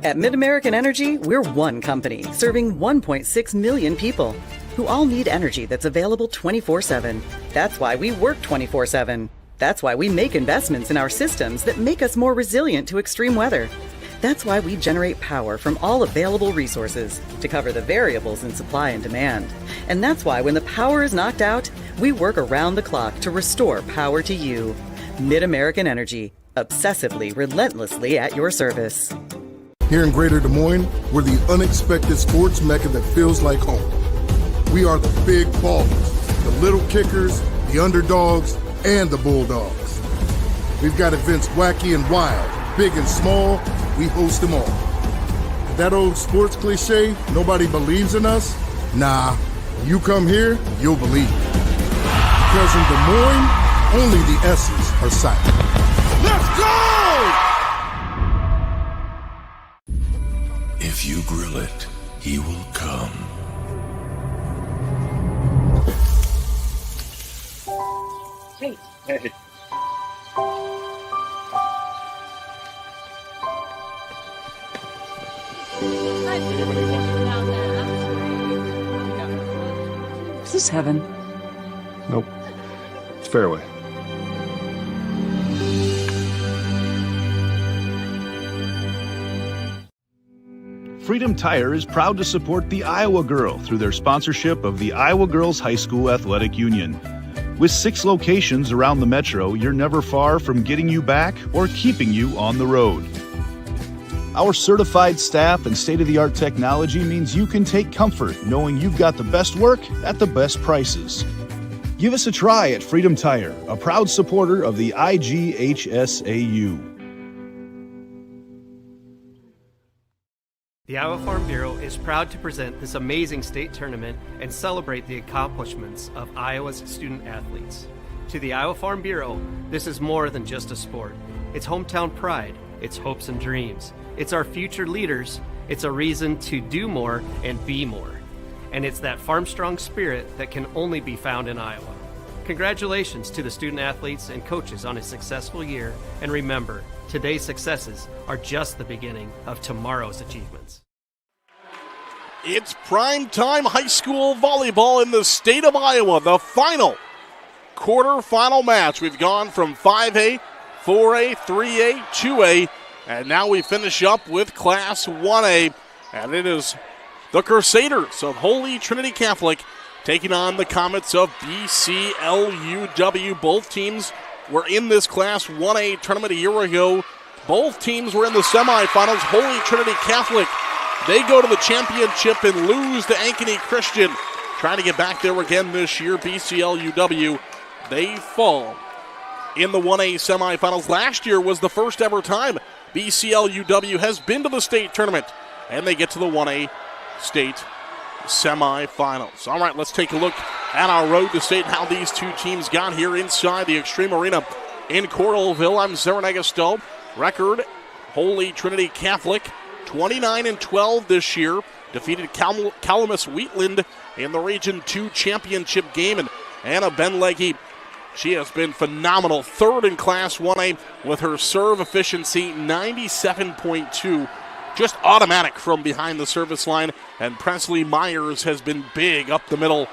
At Mid-American Energy, we're one company serving 1.6 million people who all need energy that's available 24/7. That's why we work 24/7. That's why we make investments in our systems that make us more resilient to extreme weather. That's why we generate power from all available resources to cover the variables in supply and demand. And that's why when the power is knocked out, we work around the clock to restore power to you. Mid-American Energy, obsessively, relentlessly at your service. Here in Greater Des Moines, we're the unexpected sports mecca that feels like home. We are the big ballers, the little kickers, the underdogs, and the bulldogs. We've got events wacky and wild, big and small, we host them all. That old sports cliche, nobody believes in us? Nah, you come here, you'll believe. Because in Des Moines, only the S's are silent. Let's go! If you grill it, he will come. Hey. Is this heaven? Nope. It's fairway. Freedom Tire is proud to support the Iowa Girl through their sponsorship of the Iowa Girls High School Athletic Union. With 6 locations around the metro, you're never far from getting you back or keeping you on the road. Our certified staff and state-of-the-art technology means you can take comfort knowing you've got the best work at the best prices. Give us a try at Freedom Tire, a proud supporter of the IGHSAU. The Iowa Farm Bureau is proud to present this amazing state tournament and celebrate the accomplishments of Iowa's student athletes. To the Iowa Farm Bureau, this is more than just a sport. It's hometown pride, it's hopes and dreams, it's our future leaders, it's a reason to do more and be more. And it's that farm-strong spirit that can only be found in Iowa. Congratulations to the student athletes and coaches on a successful year, and remember, today's successes are just the beginning of tomorrow's achievements. It's primetime high school volleyball in the state of Iowa, the final quarterfinal match. We've gone from 5A, 4A, 3A, 2A, and now we finish up with Class 1A, and it is the Crusaders of Holy Trinity Catholic taking on the Comets of BCLUW. Both teams were in this Class 1A tournament a year ago. Both teams were in the semifinals. Holy Trinity Catholic, they go to the championship and lose to Ankeny Christian. Trying to get back there again this year. BCLUW, they fall in the 1A semifinals. Last year was the first ever time BCLUW has been to the state tournament, and they get to the 1A state semifinals. All right, let's take a look at our road to state and how these two teams got here inside the Extreme Arena in Coralville. I'm Zaran Agastal. Record, Holy Trinity Catholic, 29-12 this year. Defeated Calamus Wheatland in the Region 2 championship game. And Anna Benleggy, she has been phenomenal. Third in Class 1A with her serve efficiency, 97.2. Just automatic from behind the service line. And Presley Myers has been big up the middle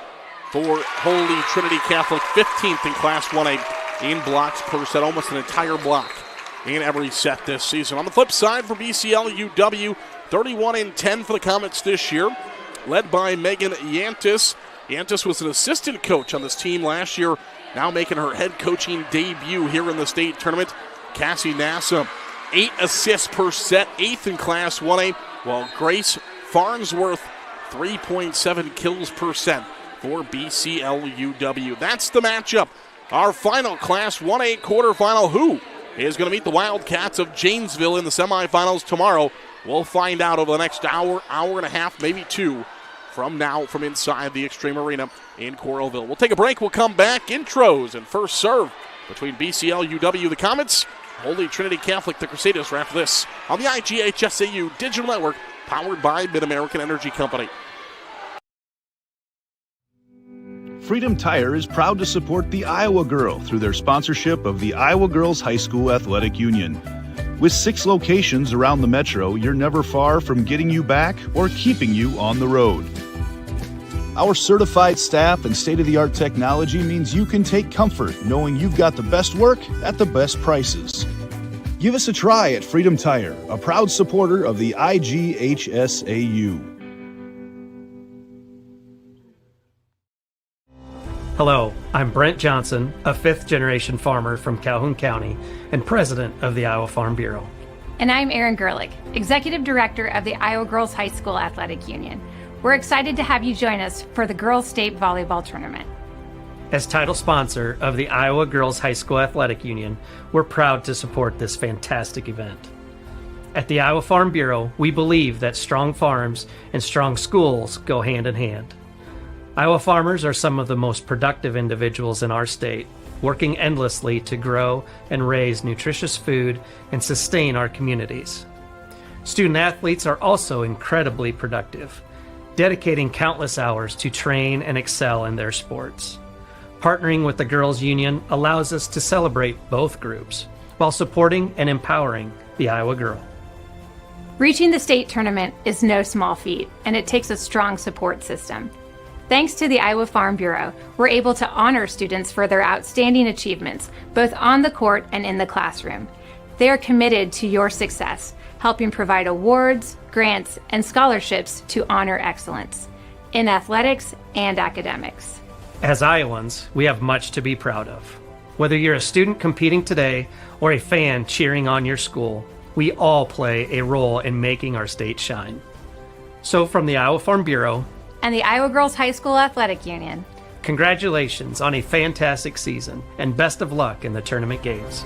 for Holy Trinity Catholic, 15th in Class 1A in blocks per set, almost an entire block in every set this season. On the flip side for BCLUW, 31-10 for the Comets this year, led by Megan Yantis. Yantis was an assistant coach on this team last year, now making her head coaching debut here in the state tournament. Cassie Nassa, 8 assists per set, 8th in Class 1A, while Grace Farnsworth, 3.7 kills per set for BCLUW. That's the matchup. Our final Class 1A quarterfinal, who is going to meet the Wildcats of Janesville in the semifinals tomorrow. We'll find out over the next hour and a half, maybe 2 from now from inside the Extreme Arena in Coralville. We'll take a break. We'll come back. Intros and first serve between BCLUW, the Comets, Holy Trinity Catholic, the Crusaders, after this on the IGHSAU Digital Network, powered by Mid-American Energy Company. Freedom Tire is proud to support the Iowa Girl through their sponsorship of the Iowa Girls High School Athletic Union. With 6 locations around the metro, you're never far from getting you back or keeping you on the road. Our certified staff and state-of-the-art technology means you can take comfort knowing you've got the best work at the best prices. Give us a try at Freedom Tire, a proud supporter of the IGHSAU. Hello, I'm Brent Johnson, a fifth-generation farmer from Calhoun County and president of the Iowa Farm Bureau. And I'm Erin Gerlich, executive director of the Iowa Girls High School Athletic Union. We're excited to have you join us for the Girls State Volleyball Tournament. As title sponsor of the Iowa Girls High School Athletic Union, we're proud to support this fantastic event. At the Iowa Farm Bureau, we believe that strong farms and strong schools go hand in hand. Iowa farmers are some of the most productive individuals in our state, working endlessly to grow and raise nutritious food and sustain our communities. Student athletes are also incredibly productive, dedicating countless hours to train and excel in their sports. Partnering with the Girls Union allows us to celebrate both groups while supporting and empowering the Iowa girl. Reaching the state tournament is no small feat, and it takes a strong support system. Thanks to the Iowa Farm Bureau, we're able to honor students for their outstanding achievements, both on the court and in the classroom. They are committed to your success, helping provide awards, grants, and scholarships to honor excellence in athletics and academics. As Iowans, we have much to be proud of. Whether you're a student competing today or a fan cheering on your school, we all play a role in making our state shine. So from the Iowa Farm Bureau and the Iowa Girls High School Athletic Union, congratulations on a fantastic season and best of luck in the tournament games.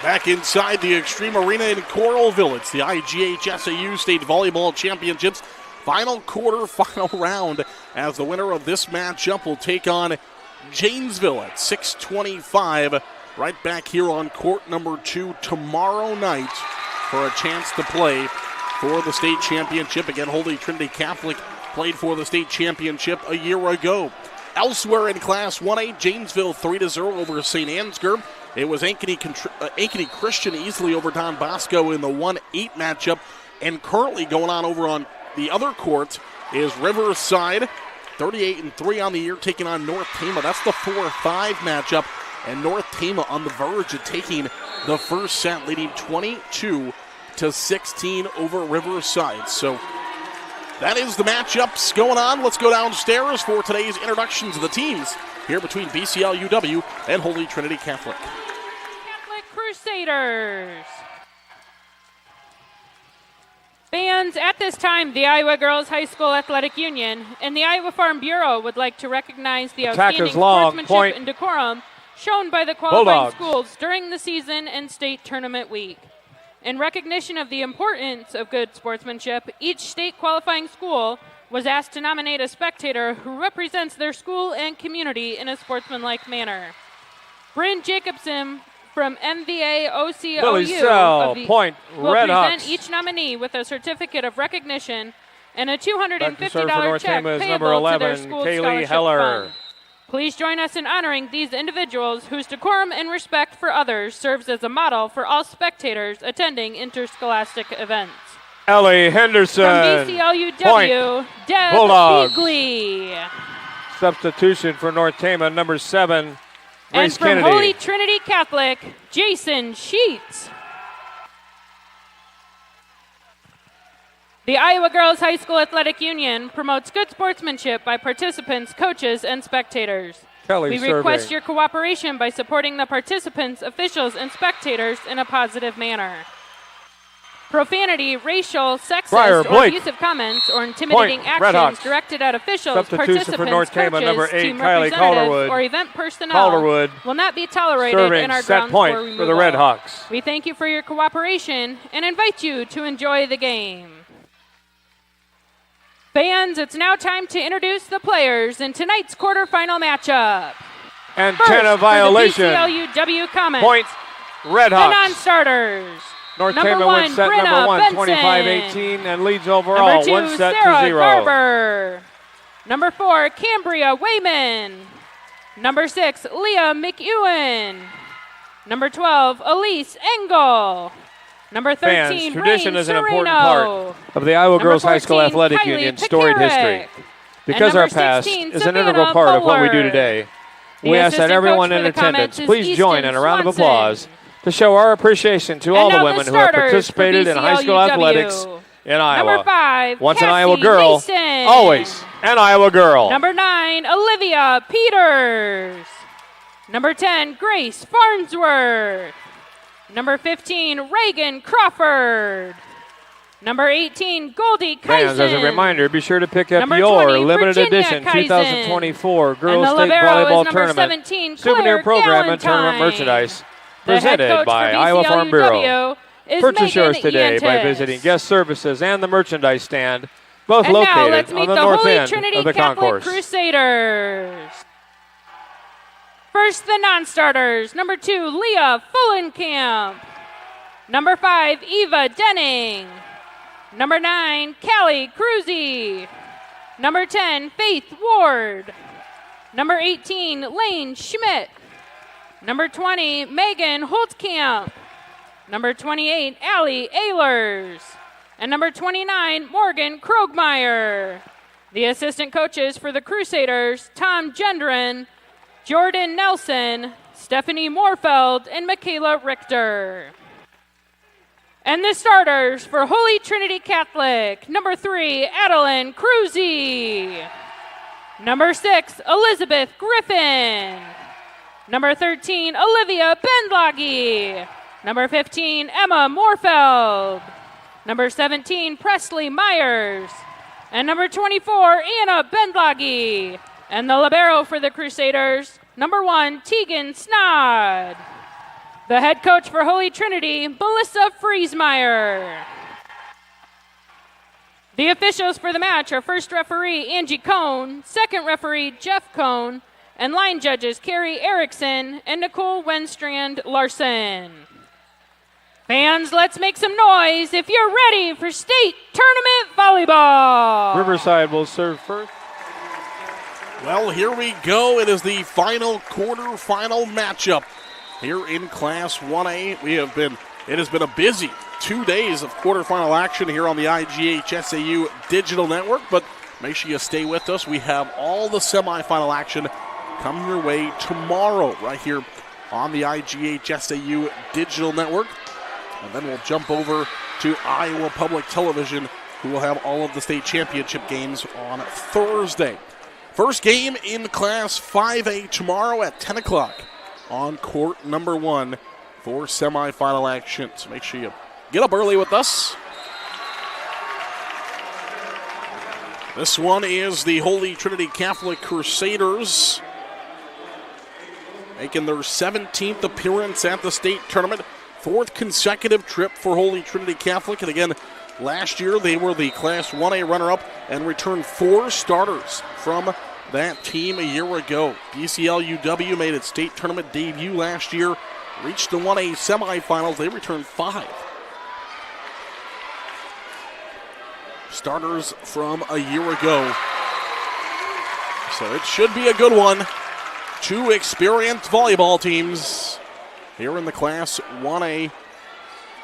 Back inside the Extreme Arena in Coralville, it's the IGHSAU State Volleyball Championships final quarterfinal round as the winner of this matchup will take on Janesville at 6:25 right back here on court number 2 tomorrow night for a chance to play for the state championship. Again, Holy Trinity Catholic played for the state championship a year ago. Elsewhere in Class 1A, Janesville 3-0 over St. Ansgar. It was Ankeny Christian easily over Don Bosco in the 1-8 matchup. And currently going on over on the other court is Riverside, 38-3 on the year, taking on North Tama. That's the 4-5 matchup. And North Tama on the verge of taking the first set, leading 22-16 over Riverside. So that is the matchups going on. Let's go downstairs for today's introductions of the teams here between BCLUW and Holy Trinity Catholic. Catholic Crusaders. Fans, at this time, the Iowa Girls High School Athletic Union and the Iowa Farm Bureau would like to recognize the outstanding sportsmanship and decorum shown by the qualifying schools during the season and state tournament week. In recognition of the importance of good sportsmanship, each state qualifying school was asked to nominate a spectator who represents their school and community in a sportsmanlike manner. Bryn Jacobson from MVA OCOU will present each nominee with a certificate of recognition and a $250 check payable to their school scholarship fund. Please join us in honoring these individuals whose decorum and respect for others serves as a model for all spectators attending interscholastic events. Ellie Henderson. From BCLUW, Deb Bulldogs. Beagley. Substitution for North Tama, number 7, Grace And from Kennedy. Holy Trinity Catholic, Jason Sheets. The Iowa Girls High School Athletic Union promotes good sportsmanship by participants, coaches, and spectators. Kelly We request your cooperation by supporting the participants, officials, and spectators in a positive manner. Profanity, racial, sexist, or abusive comments or intimidating actions directed at officials, Substitution for North participants, Tama, number coaches, 8, team Kylie representatives, Calderwood. or event personnel Calderwood will not be tolerated serving in our set grounds point for removal. for the Red Hawks. We thank you for your cooperation and invite you to enjoy the game. Fans, it's now time to introduce the players in tonight's quarterfinal matchup. Antenna violation. For the BCLUW comments. Point, Red The Hawks. non-starters. North Number Tama one, wins set Brenna number 1, Benson. 25-18, and leads overall Number 2, 1 set Sarah to 0. Garber. Number 4, Cambria Wayman. Number 6, Leah McEwen. Number 12, Elise Engel. Number 13, Fans, tradition Rain is an Sereno. important part of the Iowa Number Girls High School 14, Athletic Kylie Union's storied Pekarik. history. And Because our number past 16, is an Savannah integral part of what we do Pollard. today, The we ask that assistant everyone coach in for the comments attendance is please join Easton in a round of Swanson. applause to show our appreciation to all And the now women the who have starters participated for in high school BCLUW. athletics in Iowa. Number 5, Once Cassie an Iowa girl, Mason. always an Iowa girl. Number 9, Olivia Peters. Number 10, Grace Farnsworth. Number 15, Reagan Crawford. Number 18, Goldie Kaizen. Fans, as a reminder, be sure to pick up Number your 20, limited Virginia edition Kaizen. 2024 And Girls the State libero is Volleyball number Tournament 17, Claire souvenir program and tournament Galentine. merchandise The head presented coach by for Iowa Farm Bureau. BCLUW is Purchase Megan yours today by Iantis. visiting guest services and the merchandise stand, both And now located let's on meet the the north Holy end Trinity of the Catholic concourse. Crusaders. First, the non-starters. Number 2, Leah Fullenkamp. Number 5, Eva Denning. Number 9, Callie Cruzy. Number 10, Faith Ward. Number 18, Lane Schmidt. Number 20, Megan Holtkamp. Number 28, Allie Ehlers. And number 29, Morgan Krogmeyer. The assistant coaches for the Crusaders, Tom Gendron, Jordan Nelson, Stephanie Moorfeld, and Michaela Richter. And the starters for Holy Trinity Catholic, number 3, Adeline Cruzy. Number 6, Elizabeth Griffin. Number 13, Olivia Bendlagi. Number 15, Emma Moorfeld. Number 17, Presley Myers. And number 24, Anna Bendlagi. And the libero for the Crusaders, number 1, Tegan Snod. The head coach for Holy Trinity, Melissa Friesmeyer. The officials for the match are first referee Angie Cohn, second referee Jeff Cohn, and line judges Carrie Erickson and Nicole Wenstrand Larson. Fans, let's make some noise if you're ready for state tournament volleyball. Riverside will serve first. Well, here we go. It is the final quarterfinal matchup here in Class 1A. It has been a busy 2 days of quarterfinal action here on the IGHSAU Digital Network, but make sure you stay with us. We have all the semifinal action coming your way tomorrow right here on the IGHSAU Digital Network. And then we'll jump over to Iowa Public Television, who will have all of the state championship games on Thursday. First game in Class 5A tomorrow at 10 o'clock on court number 1 for semifinal action. So make sure you get up early with us. This one is the Holy Trinity Catholic Crusaders, making their 17th appearance at the state tournament. 4th consecutive trip for Holy Trinity Catholic. And again, last year they were the Class 1A runner-up and returned 4 starters from that team a year ago. BCLUW made its state tournament debut last year, reached the 1A semifinals. They returned 5 starters from a year ago. So it should be a good one two experienced volleyball teams here in the Class 1A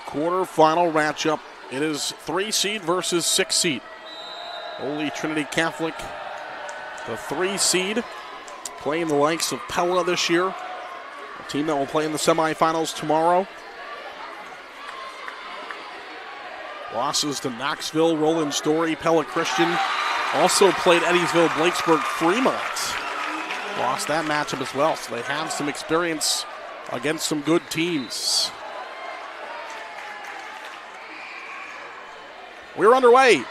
quarterfinal matchup. It is 3 seed versus 6 seed. Holy Trinity Catholic, the 3 seed, playing the likes of Pella this year, a team that will play in the semifinals tomorrow. Losses to Knoxville, Roland Story, Pella Christian. Also played Eddiesville, Blakesburg, Fremont. Lost that matchup as well, so they have some experience against some good teams. We're underway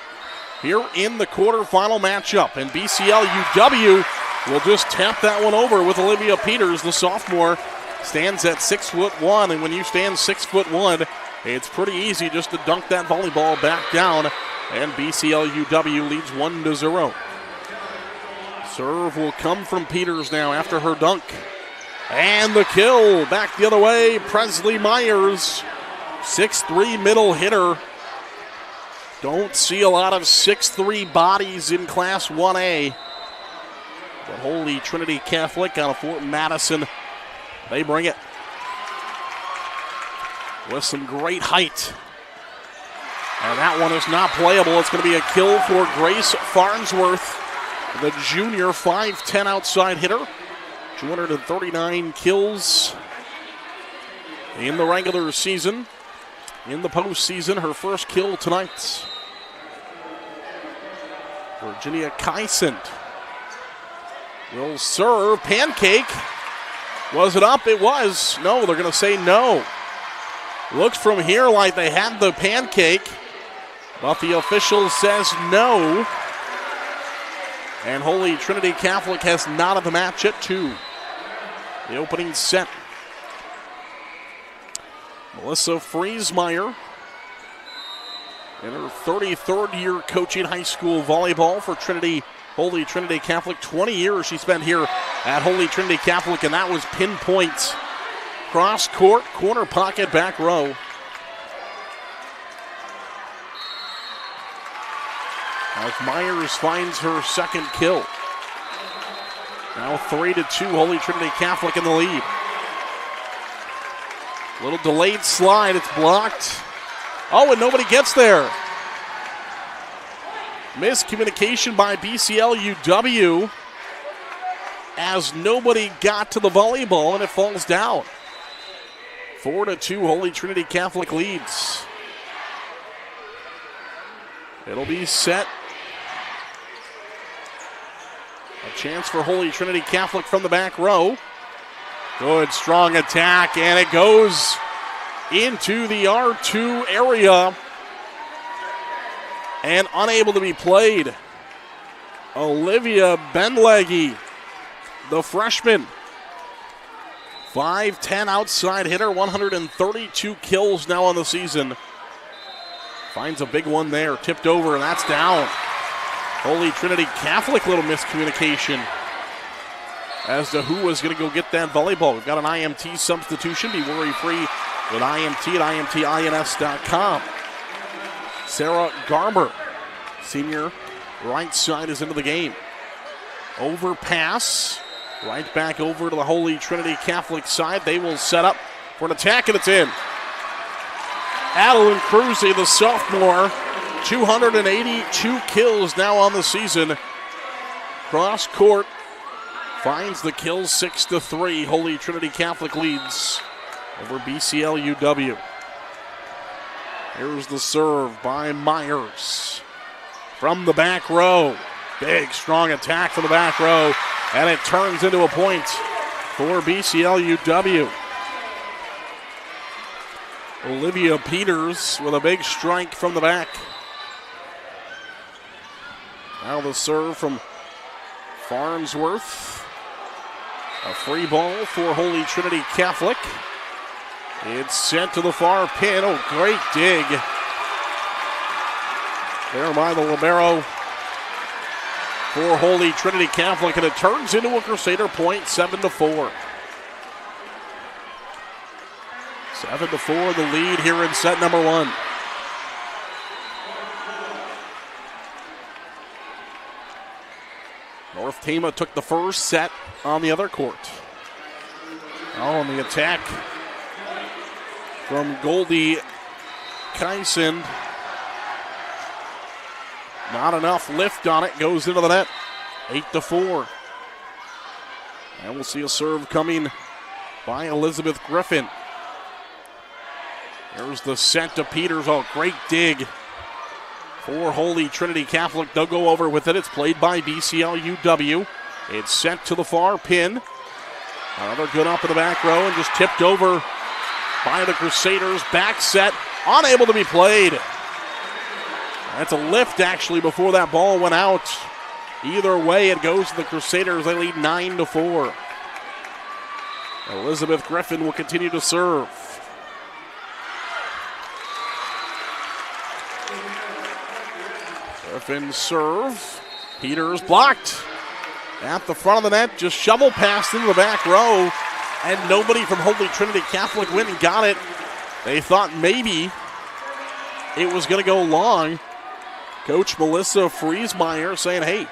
here in the quarterfinal matchup, and BCLUW will just tap that one over with Olivia Peters, the sophomore. Stands at 6'1", and when you stand 6'1", it's pretty easy just to dunk that volleyball back down, and BCLUW leads 1-0. Serve will come from Peters now after her dunk. And the kill back the other way, Presley Myers, 6'3" middle hitter. Don't see a lot of 6'3" bodies in Class 1A. But Holy Trinity Catholic out of Fort Madison, they bring it with some great height. And that one is not playable. It's going to be a kill for Grace Farnsworth, the junior 5'10" outside hitter. 239 kills in the regular season. In the postseason, her first kill tonight. Virginia Kysent will serve. Pancake. Was it up? It was. No, they're going to say no. Looks from here like they had the pancake, but the official says no. And Holy Trinity Catholic has not of the match at 2. The opening set. Melissa Friesmeyer in her 33rd year coaching high school volleyball for Holy Trinity Catholic. 20 years she spent here at Holy Trinity Catholic, and that was pinpoint. Cross court, corner pocket, back row. As Myers finds her second kill. Now 3-2, Holy Trinity Catholic in the lead. Little delayed slide, it's blocked. Oh, and nobody gets there. Miscommunication by BCLUW as nobody got to the volleyball and it falls down. 4-2, Holy Trinity Catholic leads. It'll be set. A chance for Holy Trinity Catholic from the back row. Good, strong attack, and it goes into the R2 area and unable to be played. Olivia Benleggy, the freshman. 5'10" outside hitter, 132 kills now on the season. Finds a big one there, tipped over, and that's down. Holy Trinity Catholic, little miscommunication as to who was going to go get that volleyball. We've got an IMT substitution. Be worry-free with IMT at IMTINS.com. Sarah Garber, senior, right side is into the game. Overpass, right back over to the Holy Trinity Catholic side. They will set up for an attack, and it's in. Adeline Cruzy, the sophomore, 282 kills now on the season. Cross court finds the kill, 6-3. Holy Trinity Catholic leads over BCLUW. Here's the serve by Myers from the back row. Big, strong attack from the back row, and it turns into a point for BCLUW. Olivia Peters with a big strike from the back. Now the serve from Farnsworth. A free ball for Holy Trinity Catholic. It's sent to the far pin. Oh, great dig there by the libero for Holy Trinity Catholic, and it turns into a Crusader point, 7-4. 7-4, the lead here in set number 1. North Tama took the first set on the other court. On the attack from Goldie Kyson. Not enough lift on it. Goes into the net. 8-4. And we'll see a serve coming by Elizabeth Griffin. There's the set to Peters. Oh, great dig for Holy Trinity Catholic. They'll go over with it. It's played by BCLUW. It's sent to the far pin. Another good up in the back row and just tipped over by the Crusaders. Back set, unable to be played. That's a lift actually before that ball went out. Either way, it goes to the Crusaders. They lead 9-4. Elizabeth Griffin will continue to serve. Griffin serve. Peters blocked. At the front of the net, just shovel passed into the back row, and nobody from Holy Trinity Catholic went and got it. They thought maybe it was going to go long. Coach Melissa Friesmeyer saying, hey,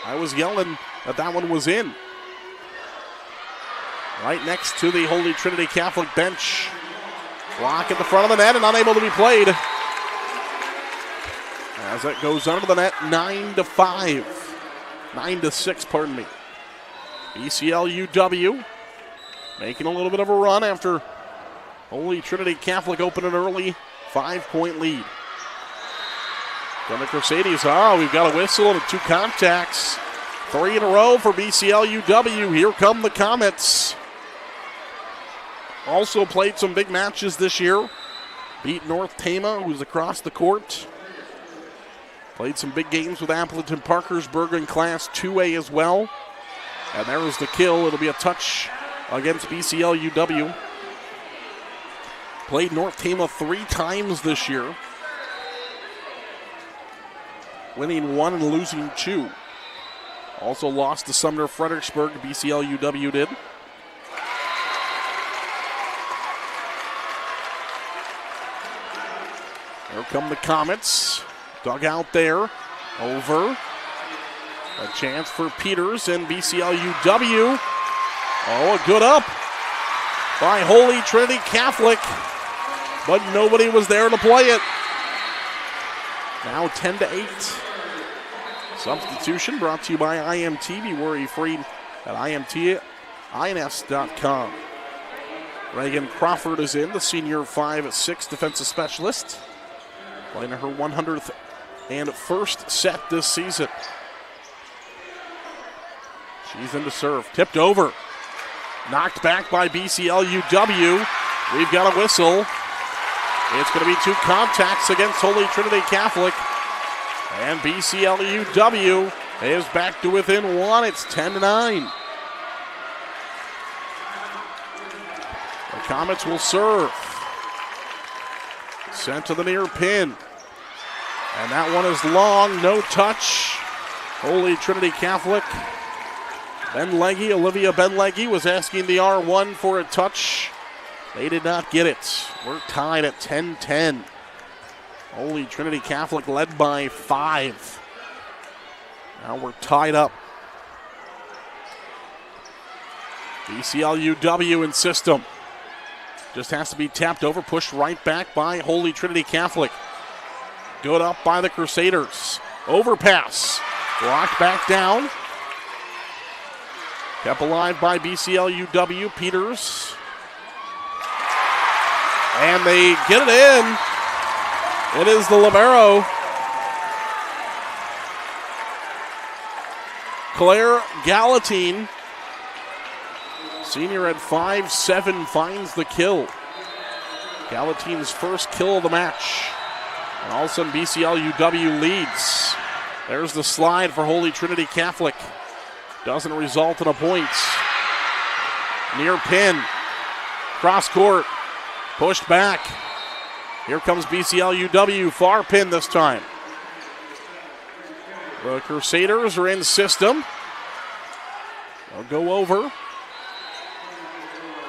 I was yelling that one was in. Right next to the Holy Trinity Catholic bench. Block at the front of the net and unable to be played. As it goes under the net, 9-5. 9-6, pardon me. BCLUW making a little bit of a run after Holy Trinity Catholic opened an early 5-point lead. Then the Crusaders, we've got a whistle and 2 contacts. 3 in a row for BCLUW. Here come the Comets. Also played some big matches this year. Beat North Tama, who's across the court. Played some big games with Appleton Parkersburg in Class 2A as well. And there's the kill. It'll be a touch against BCLUW. Played North Tama 3 times this year. Winning 1 and losing 2. Also lost to Sumner Fredericksburg, BCLUW did. Here come the Comets. Dug out there. Over. A chance for Peters and BCLUW. Oh, a good up by Holy Trinity Catholic. But nobody was there to play it. Now 10-8. Substitution brought to you by IMT. Be worry-free at IMTINS.com. Reagan Crawford is in, the senior 5'6" defensive specialist. Playing her 100th and first set this season. She's in to serve. Tipped over. Knocked back by BCLUW. We've got a whistle. It's going to be 2 contacts against Holy Trinity Catholic. And BCLUW is back to within 1. It's 10-9. The Comets will serve. Sent to the near pin. And that one is long, no touch. Holy Trinity Catholic. Olivia Benleggy was asking the R1 for a touch. They did not get it. We're tied at 10-10. Holy Trinity Catholic led by 5. Now we're tied up. BCLUW in system. Just has to be tapped over, pushed right back by Holy Trinity Catholic. Good up by the Crusaders. Overpass. Blocked back down. Kept alive by BCLUW. Peters. And they get it in. It is the libero, Claire Galatine. Senior at 5'7", finds the kill. Galatine's first kill of the match. And all of a sudden BCLUW leads. There's the slide for Holy Trinity Catholic. Doesn't result in a point. Near pin. Cross court. Pushed back. Here comes BCLUW. Far pin this time. The Crusaders are in system. They'll go over.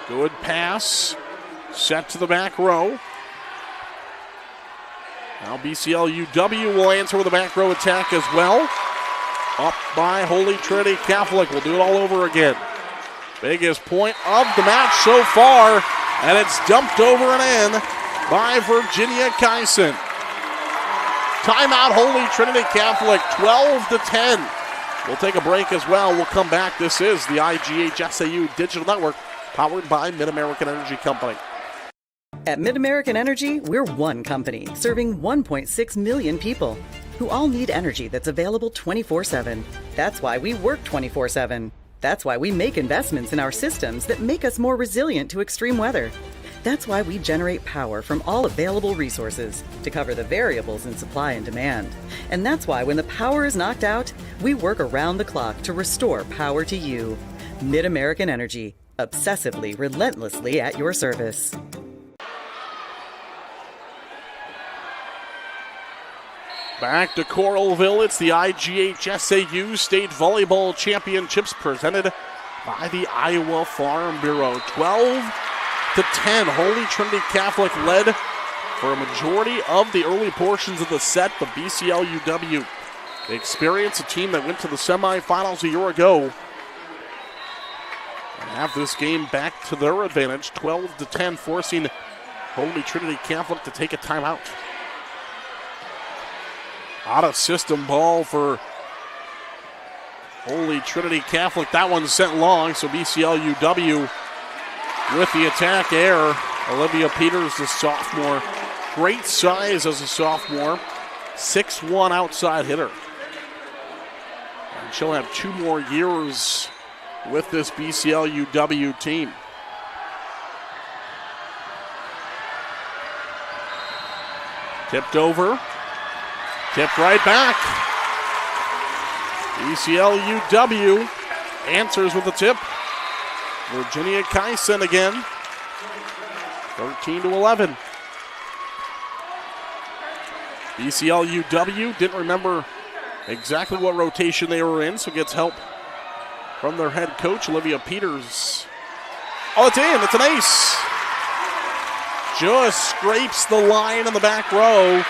Good pass. Set to the back row. Now BCLUW will answer with a back row attack as well. Up by Holy Trinity Catholic. We'll do it all over again. Biggest point of the match so far, and it's dumped over and in by Virginia Kyson. Timeout, Holy Trinity Catholic, 12-10. We'll take a break as well. We'll come back. This is the IGHSAU Digital Network, powered by Mid-American Energy Company. At Mid-American Energy, we're one company serving 1.6 million people who all need energy that's available 24/7. That's why we work 24/7. That's why we make investments in our systems that make us more resilient to extreme weather. That's why we generate power from all available resources to cover the variables in supply and demand. And that's why when the power is knocked out, we work around the clock to restore power to you. Mid-American Energy, obsessively, relentlessly at your service. Back to Coralville, it's the IGHSAU State Volleyball Championships presented by the Iowa Farm Bureau. 12-10, Holy Trinity Catholic led for a majority of the early portions of the set, but BCLUW experienced a team that went to the semifinals a year ago and have this game back to their advantage, 12-10, forcing Holy Trinity Catholic to take a timeout. Out of system ball for Holy Trinity Catholic. That one sent long, so BCLUW with the attack air. Olivia Peters, the sophomore. Great size as a sophomore. 6'1" outside hitter. And she'll have 2 more years with this BCLUW team. Tipped over. Tipped right back. BCLUW answers with a tip. Virginia Kyson again. 13-11. BCLUW didn't remember exactly what rotation they were in, so gets help from their head coach, Olivia Peters. Oh, it's in. It's an ace. Just scrapes the line in the back row.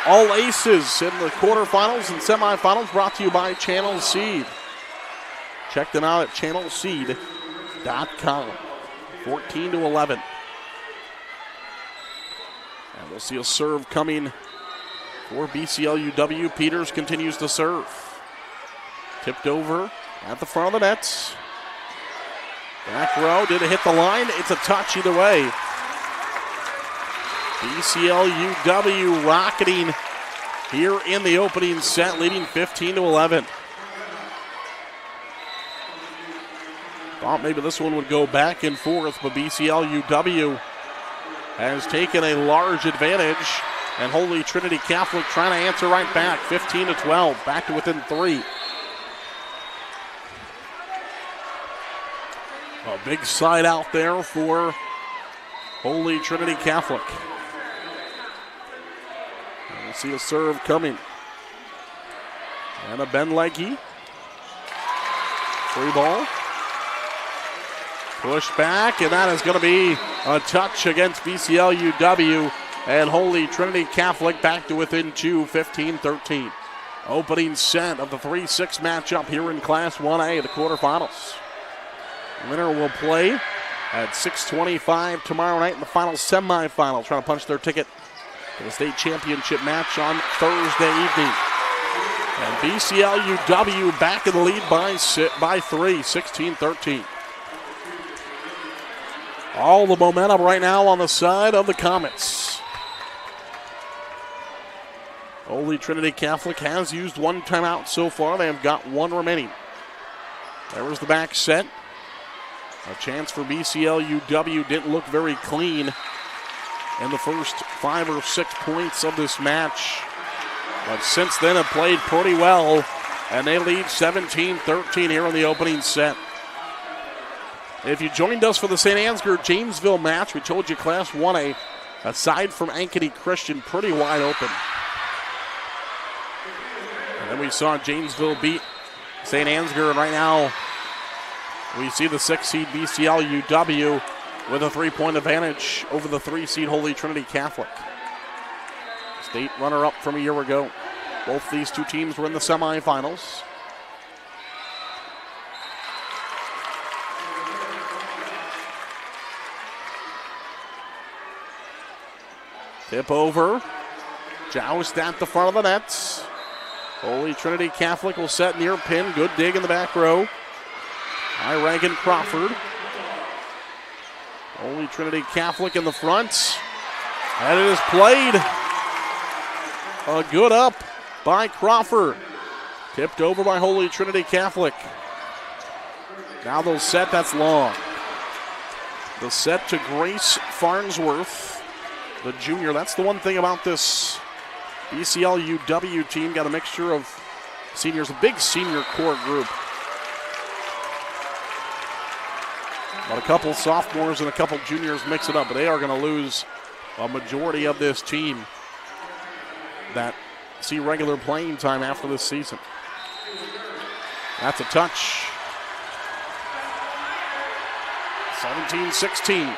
All aces in the quarterfinals and semifinals brought to you by Channel Seed. Check them out at channelseed.com. 14-11. And we'll see a serve coming for BCLUW. Peters continues to serve. Tipped over at the front of the nets. Back row, did it hit the line? It's a touch either way. BCLUW rocketing here in the opening set, leading 15-11. Thought maybe this one would go back and forth, but BCLUW has taken a large advantage, and Holy Trinity Catholic trying to answer right back, 15-12, back to within 3. A big side out there for Holy Trinity Catholic. See a serve coming. And a Ben Legge. Free ball. Push back, and that is going to be a touch against BCLUW. And Holy Trinity Catholic back to within 2, 15-13. Opening set of the 3-6 matchup here in Class 1A, the quarterfinals. Winner will play at 6:25 tomorrow night in the final semifinal, trying to punch their ticket to the state championship match on Thursday evening. And BCLUW back in the lead by 3, 16-13. All the momentum right now on the side of the Comets. Holy Trinity Catholic has used 1 timeout so far. They have got 1 remaining. There was the back set. A chance for BCLUW, didn't look very clean in the first 5 or 6 points of this match. But since then have played pretty well, and they lead 17-13 here in the opening set. If you joined us for the St. Ansgar-Janesville match, we told you Class 1A, aside from Ankeny Christian, pretty wide open. And then we saw Janesville beat St. Ansgar, and right now we see the 6-seed BCLUW with a 3-point advantage over the 3-seed Holy Trinity Catholic. State runner-up from a year ago. Both these two teams were in the semifinals. Tip over. Joust at the front of the nets. Holy Trinity Catholic will set near pin. Good dig in the back row. By Reagan Crawford. Holy Trinity Catholic in the front. And it is played. A good up by Crawford. Tipped over by Holy Trinity Catholic. Now they'll set, that's long. The set to Grace Farnsworth, the junior. That's the one thing about this BCLUW team. Got a mixture of seniors, a big senior core group. But a couple sophomores and a couple juniors mix it up. But they are going to lose a majority of this team that see regular playing time after this season. That's a touch. 17-16.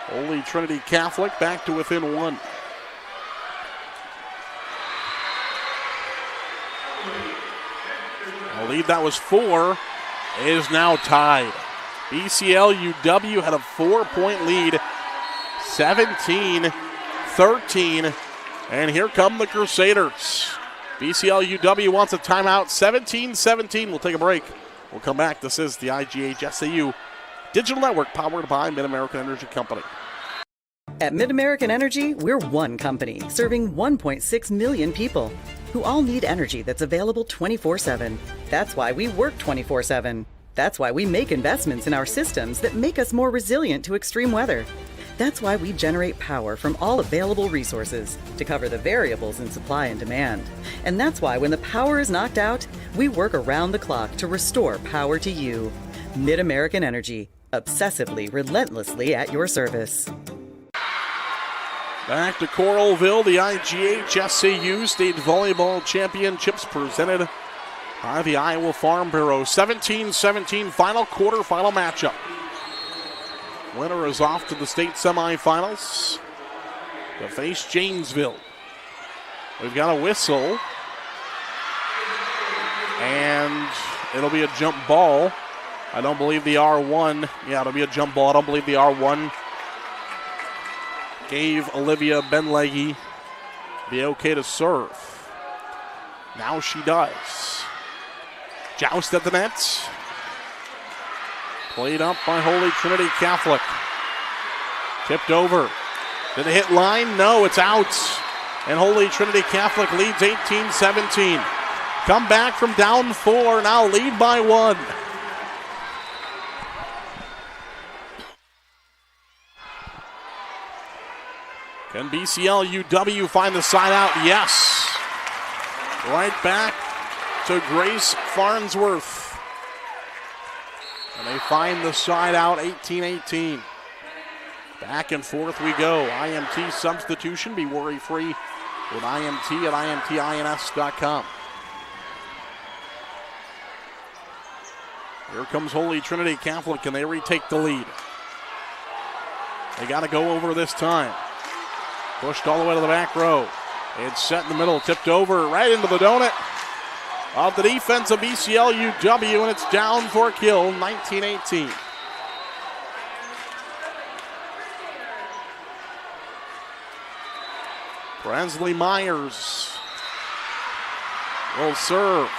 Holy Trinity Catholic back to within one. A lead that was 4 is now tied. BCLUW had a 4-point lead, 17-13. And here come the Crusaders. BCLUW wants a timeout, 17-17. We'll take a break. We'll come back. This is the IGHSAU Digital Network powered by Mid-American Energy Company. At Mid-American Energy, we're one company serving 1.6 million people who all need energy that's available 24/7. That's why we work 24/7. That's why we make investments in our systems that make us more resilient to extreme weather. That's why we generate power from all available resources to cover the variables in supply and demand. And that's why when the power is knocked out, we work around the clock to restore power to you. Mid-American Energy, obsessively, relentlessly at your service. Back to Coralville, the IGHSAU State Volleyball Championships presented by the Iowa Farm Bureau. 17-17 final quarterfinal matchup. Winner is off to the state semifinals to face Janesville. We've got a whistle, and it'll be a jump ball. I don't believe the R1, it'll be a jump ball. I don't believe the R1 gave Olivia Benleggy the okay to serve. Now she does. Joust at the net. Played up by Holy Trinity Catholic. Tipped over. Did it hit line? No, it's out. And Holy Trinity Catholic leads 18-17. Come back from down 4, now lead by 1. Can BCLUW find the side out? Yes. Right back to Grace Farnsworth. And they find the side out, 18-18. Back and forth we go. IMT substitution. Be worry-free with IMT at IMTINS.com. Here comes Holy Trinity Catholic, and they retake the lead. They got to go over this time. Pushed all the way to the back row. It's set in the middle, tipped over right into the donut of the defense of BCLUW, and it's down for a kill, 19-18. Brensley Myers will serve.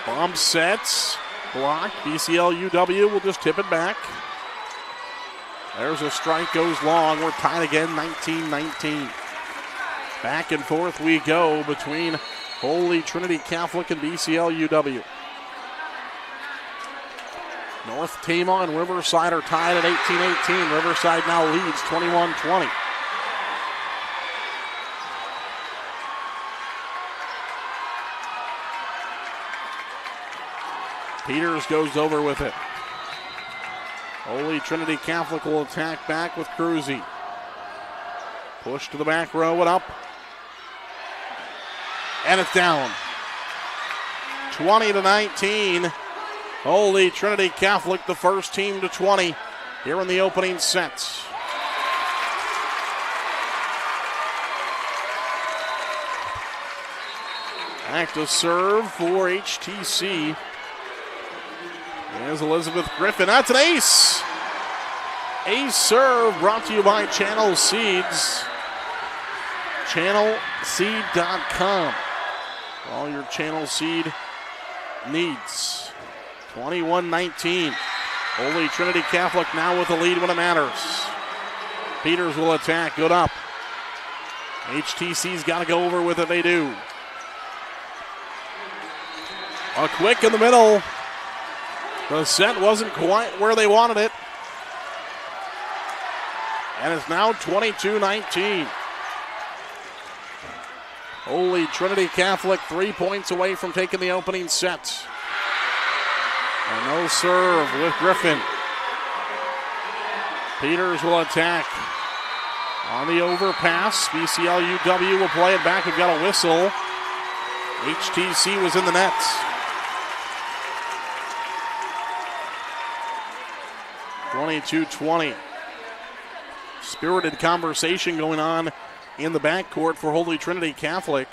Bomb sets, blocked. BCLUW will just tip it back. There's a strike, goes long. We're tied again, 19-19. Back and forth we go between Holy Trinity Catholic and BCLUW. North Tama and Riverside are tied at 18-18. Riverside now leads 21-20. Peters goes over with it. Holy Trinity Catholic will attack back with Cruzy. Push to the back row and up. And it's down. 20-19. Holy Trinity Catholic, the first team to 20 here in the opening sets. Back to serve for HTC is Elizabeth Griffin. That's an ace. A serve brought to you by Channel Seeds. ChannelSeed.com. All your Channel Seed needs. 21-19. Holy Trinity Catholic now with the lead when it matters. Peters will attack. Good up. HTC's got to go over with it. They do. A quick in the middle. The set wasn't quite where they wanted it. And it's now 22-19. Holy Trinity Catholic 3 points away from taking the opening set. And no serve with Griffin. Peters will attack. On the overpass, BCLUW will play it back. We've got a whistle. HTC was in the net. (22-20). Spirited conversation going on in the backcourt for Holy Trinity Catholic.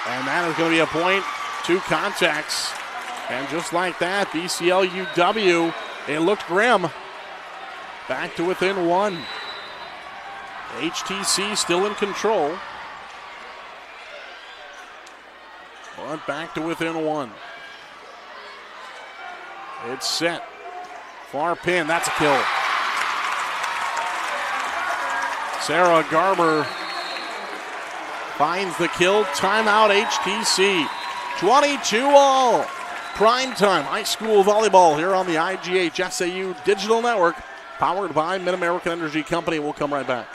And that is going to be a point, 2 contacts. And just like that, BCLUW, it looked grim. Back to within 1. HTC still in control. But back to within 1. It's set. Far pin, that's a kill. Sarah Garber finds the kill. Timeout HTC. 22-all. Primetime high school volleyball here on the IGHSAU Digital Network, powered by Mid-American Energy Company. We'll come right back.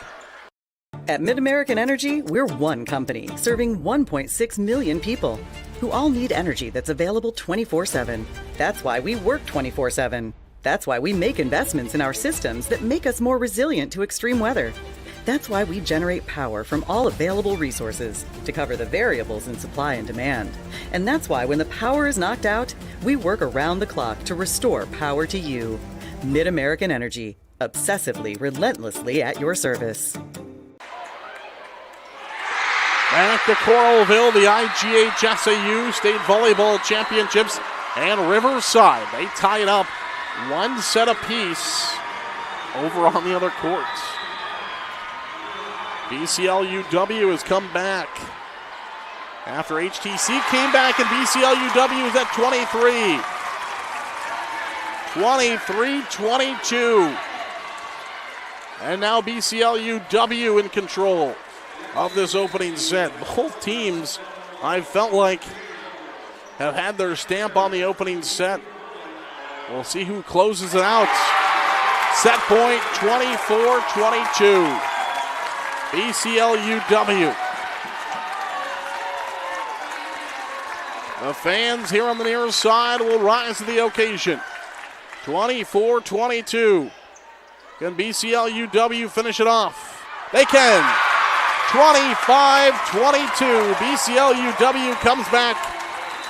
At Mid-American Energy, we're one company serving 1.6 million people who all need energy that's available 24/7. That's why we work 24/7. That's why we make investments in our systems that make us more resilient to extreme weather. That's why we generate power from all available resources to cover the variables in supply and demand. And that's why when the power is knocked out, we work around the clock to restore power to you. Mid-American Energy, obsessively, relentlessly at your service. Back to Coralville, the IGHSAU State Volleyball Championships, and Riverside. They tie it up 1 set apiece over on the other court. BCLUW has come back after HTC came back, and BCLUW is at 23. 23-22. And now BCLUW in control of this opening set. Both teams, I felt like, have had their stamp on the opening set. We'll see who closes it out. Set point 24-22. BCLUW. The fans here on the near side will rise to the occasion. 24-22. Can BCLUW finish it off? They can. 25-22. BCLUW comes back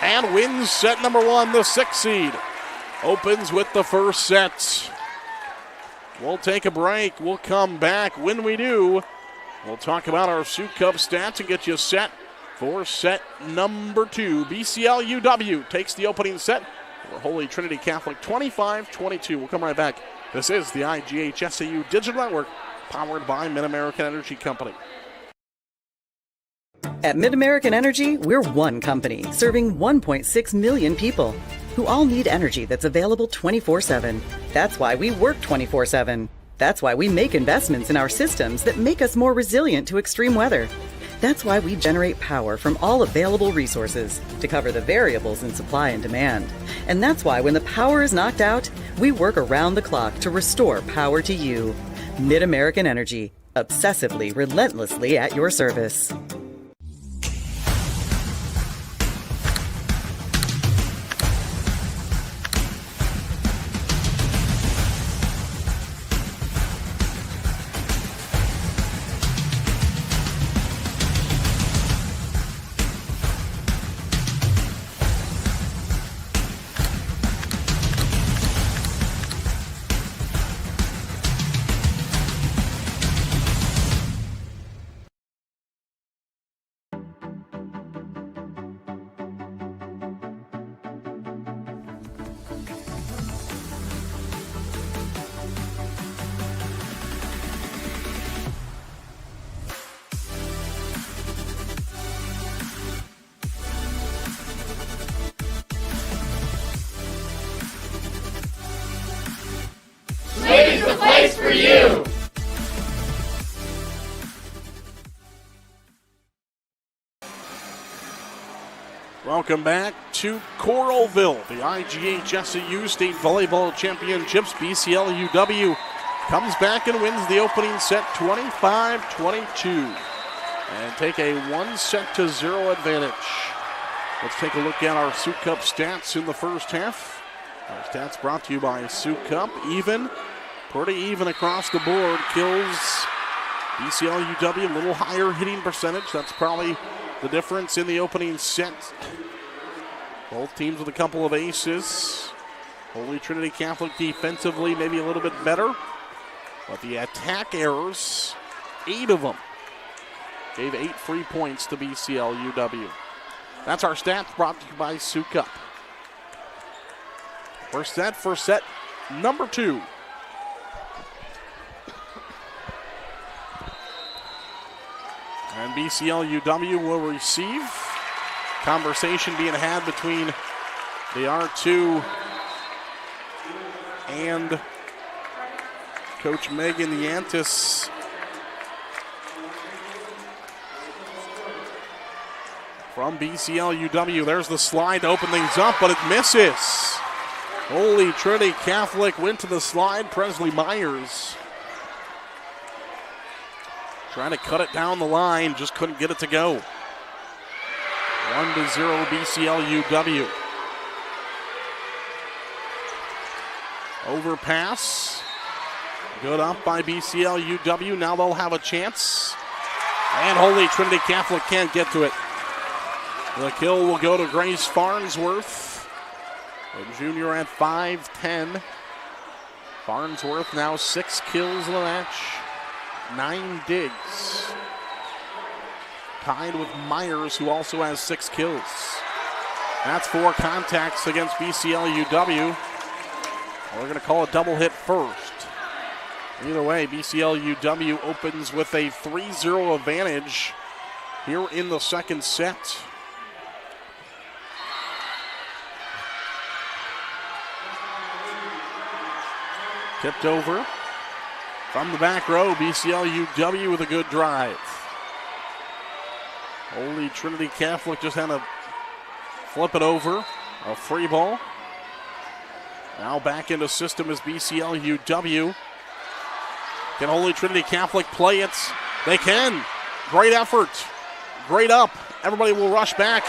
and wins set number 1, the 6th seed. Opens with the first set. We'll take a break. We'll come back. When we do, we'll talk about our Sioux Cup stats and get you set for set number 2. BCLUW takes the opening set for Holy Trinity Catholic 25-22. We'll come right back. This is the IGHSAU Digital Network, powered by Mid-American Energy Company. At Mid-American Energy, we're one company serving 1.6 million people who all need energy that's available 24/7. That's why we work 24/7. That's why we make investments in our systems that make us more resilient to extreme weather. That's why we generate power from all available resources to cover the variables in supply and demand. And that's why when the power is knocked out, we work around the clock to restore power to you. Mid-American Energy, obsessively, relentlessly at your service. you. Welcome back to Coralville. The IGHSAU State Volleyball Championships. BCLUW comes back and wins the opening set 25-22 and take a 1-0 advantage. Let's take a look at our Sioux Cup stats in the first half. Our stats brought to you by Sioux Cup. Pretty even across the board. Kills BCLUW a little higher hitting percentage. That's probably the difference in the opening set. Both teams with a couple of aces. Holy Trinity Catholic defensively maybe a little bit better. But the attack errors, 8 of them, gave 8 free points to BCLUW. That's our stats brought to you by Sioux Cup. We're set for set number 2. And BCLUW will receive. Conversation being had between the R2 and Coach Megan Yantis. From BCLUW, there's the slide to open things up, but it misses. Holy Trinity Catholic went to the slide. Presley Myers trying to cut it down the line, just couldn't get it to go. 1-0 BCLUW. Overpass. Good up by BCLUW. Now they'll have a chance. And Holy Trinity Catholic can't get to it. The kill will go to Grace Farnsworth, a junior at 5'10". Farnsworth now 6 kills in the match, 9 digs. Tied with Myers, who also has 6 kills. That's 4 contacts against BCLUW. We're going to call a double hit first. Either way, BCLUW opens with a 3-0 advantage here in the second set. Tipped over from the back row, BCLUW with a good drive. Holy Trinity Catholic just had to flip it over. A free ball. Now back into system is BCLUW. Can Holy Trinity Catholic play it? They can. Great effort. Great up. Everybody will rush back,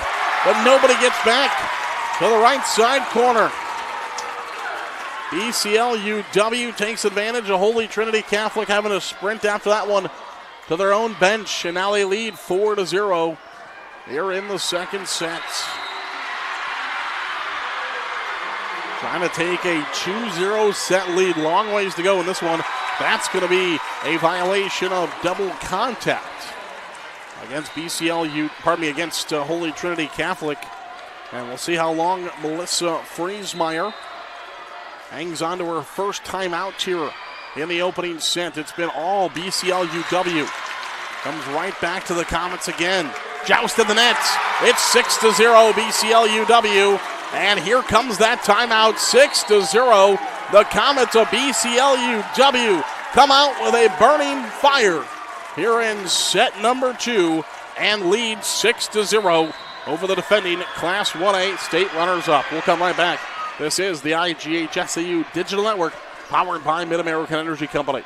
but nobody gets back to the right side corner. BCLUW takes advantage of Holy Trinity Catholic having to sprint after that one to their own bench, and now they lead 4-0 here in the second set. Trying to take a 2-0 set lead. Long ways to go in this one. That's going to be a violation of double contact against against Holy Trinity Catholic. And we'll see how long Melissa Friesmeyer hangs on to her first timeout here in the opening set. It's been all BCLUW. Comes right back to the Comets again. Joust in the net. It's 6-0 BCLUW. And here comes that timeout, 6-0. The Comets of BCLUW come out with a burning fire here in set number 2 and lead 6-0 over the defending Class 1A state runners-up. We'll come right back. This is the IGHSAU Digital Network, powered by Mid-American Energy Company.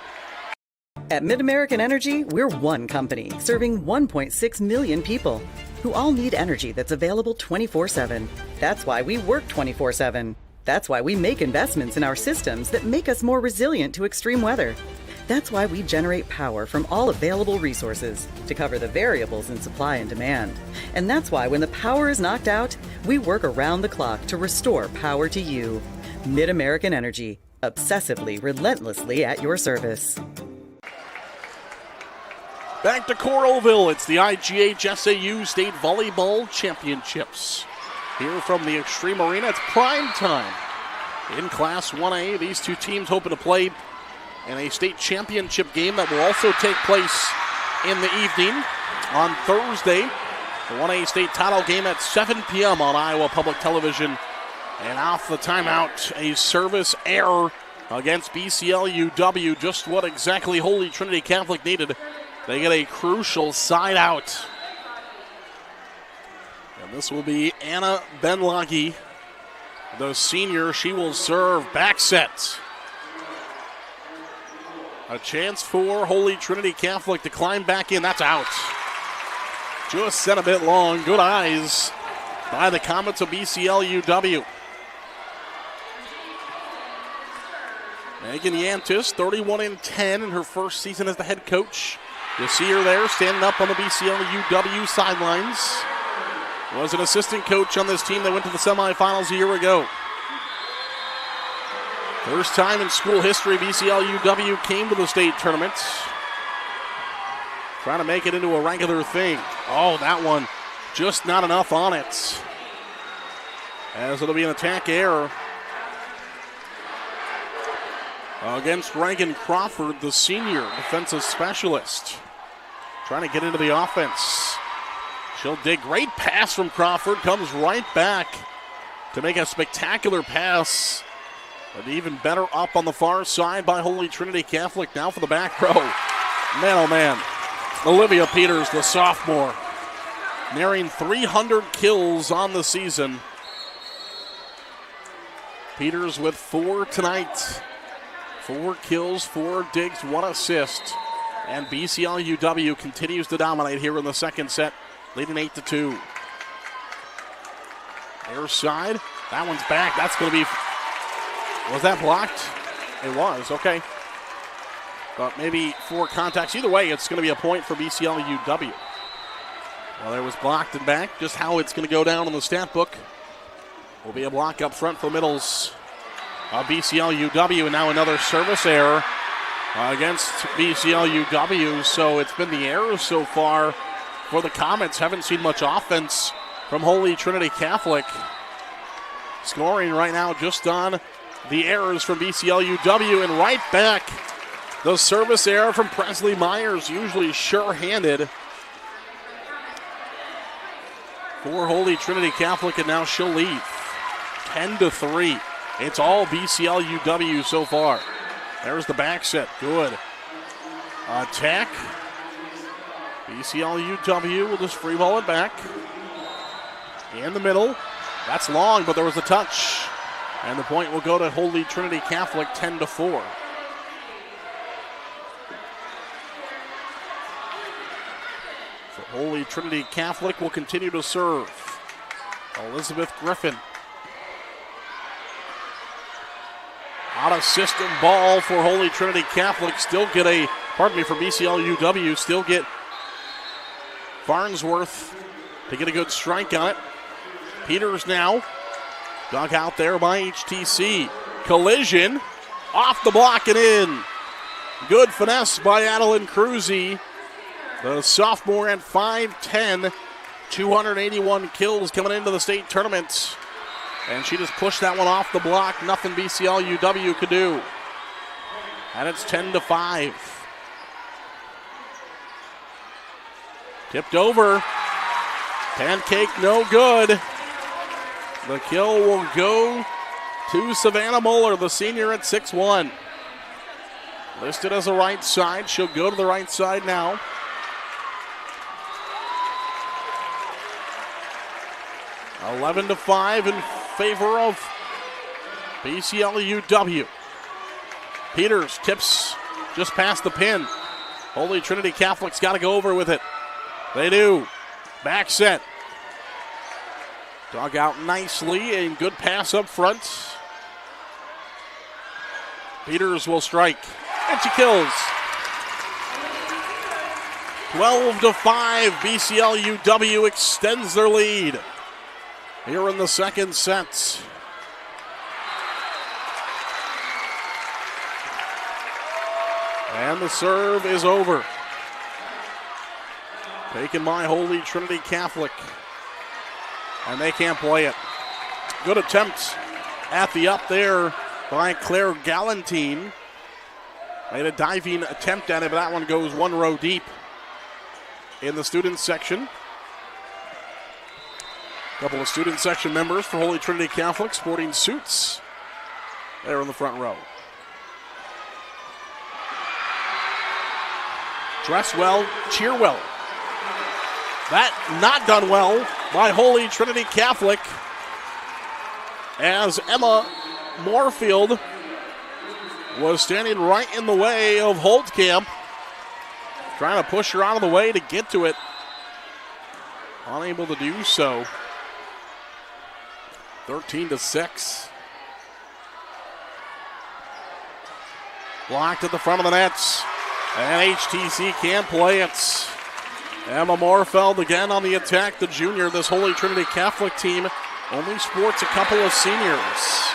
At Mid-American Energy, we're one company serving 1.6 million people who all need energy that's available 24/7. That's why we work 24/7. That's why we make investments in our systems that make us more resilient to extreme weather. That's why we generate power from all available resources to cover the variables in supply and demand. And that's why when the power is knocked out, we work around the clock to restore power to you. Mid-American Energy, obsessively, relentlessly at your service. Back to Coralville, it's the IGHSAU State Volleyball Championships. Here from the Extreme Arena, it's prime time. In Class 1A, these two teams hoping to play in a state championship game that will also take place in the evening on Thursday. The 1A state title game at 7 p.m. on Iowa Public Television. And off the timeout, a service error against BCLUW. Just what exactly Holy Trinity Catholic needed. They get a crucial side out. And this will be Anna Benlagi, the senior. She will serve back set. A chance for Holy Trinity Catholic to climb back in. That's out. Just set a bit long. Good eyes by the Comets of BCLUW. Megan Yantis, 31-10 in her first season as the head coach. You see her there standing up on the BCLUW sidelines. Was an assistant coach on this team that went to the semifinals a year ago. First time in school history BCLUW came to the state tournament. Trying to make it into a regular thing. Oh, that one just not enough on it. As it'll be an attack error against Reagan Crawford, the senior defensive specialist. Trying to get into the offense. She'll dig. Great pass from Crawford. Comes right back to make a spectacular pass. But even better up on the far side by Holy Trinity Catholic. Now for the back row. Man, oh man. Olivia Peters, the sophomore, nearing 300 kills on the season. Peters with 4 tonight. 4 kills, 4 digs, 1 assist. And BCLUW continues to dominate here in the second set, leading 8-2. Air side. That one's back. That's going to be... Was that blocked? It was. Okay. But maybe 4 contacts. Either way, it's going to be a point for BCLUW. Well, there was blocked and back. Just how it's going to go down on the stat book will be a block up front for middles. BCLUW, and now another service error against BCLUW. So it's been the errors so far for the Comets. Haven't seen much offense from Holy Trinity Catholic. Scoring right now just on the errors from BCLUW, and right back the service error from Presley Myers, usually sure-handed for Holy Trinity Catholic, and now she'll lead 10-3. It's all BCLUW so far. There's the back set. Good attack. BCLUW will just free ball it back. In the middle. That's long, but there was a touch. And the point will go to Holy Trinity Catholic, 10-4. So Holy Trinity Catholic will continue to serve. Elizabeth Griffin. Out of system ball for Holy Trinity Catholic. For BCLUW, still get Farnsworth to get a good strike on it. Peters now. Dug out there by HTC. Collision. Off the block and in. Good finesse by Adeline Cruzy. The sophomore at 5'10", 281 kills coming into the state tournament. And she just pushed that one off the block. Nothing BCLUW could do. And it's 10-5. Tipped over. Pancake no good. The kill will go to Savannah Muller, the senior at 6'1". Listed as a right side. She'll go to the right side now. (11-5) in favor of BCLUW. Peters tips just past the pin. Holy Trinity Catholic's got to go over with it. They do. Back set. Dug out nicely, a good pass up front. Peters will strike, and she kills. 12-5, BCLUW extends their lead here in the second set. And the serve is over. Taken by Holy Trinity Catholic. And they can't play it. Good attempt at the up there by Claire Galantine. Made a diving attempt at it, but that one goes one row deep in the student section. A couple of student section members for Holy Trinity Catholic sporting suits there in the front row. Dress well, cheer well. That not done well by Holy Trinity Catholic, as Emma Moorfield was standing right in the way of Holtkamp, trying to push her out of the way to get to it. Unable to do so. 13-6. Blocked at the front of the nets. And HTC can't play it. Emma Moorfeld again on the attack, the junior. This Holy Trinity Catholic team only sports a couple of seniors.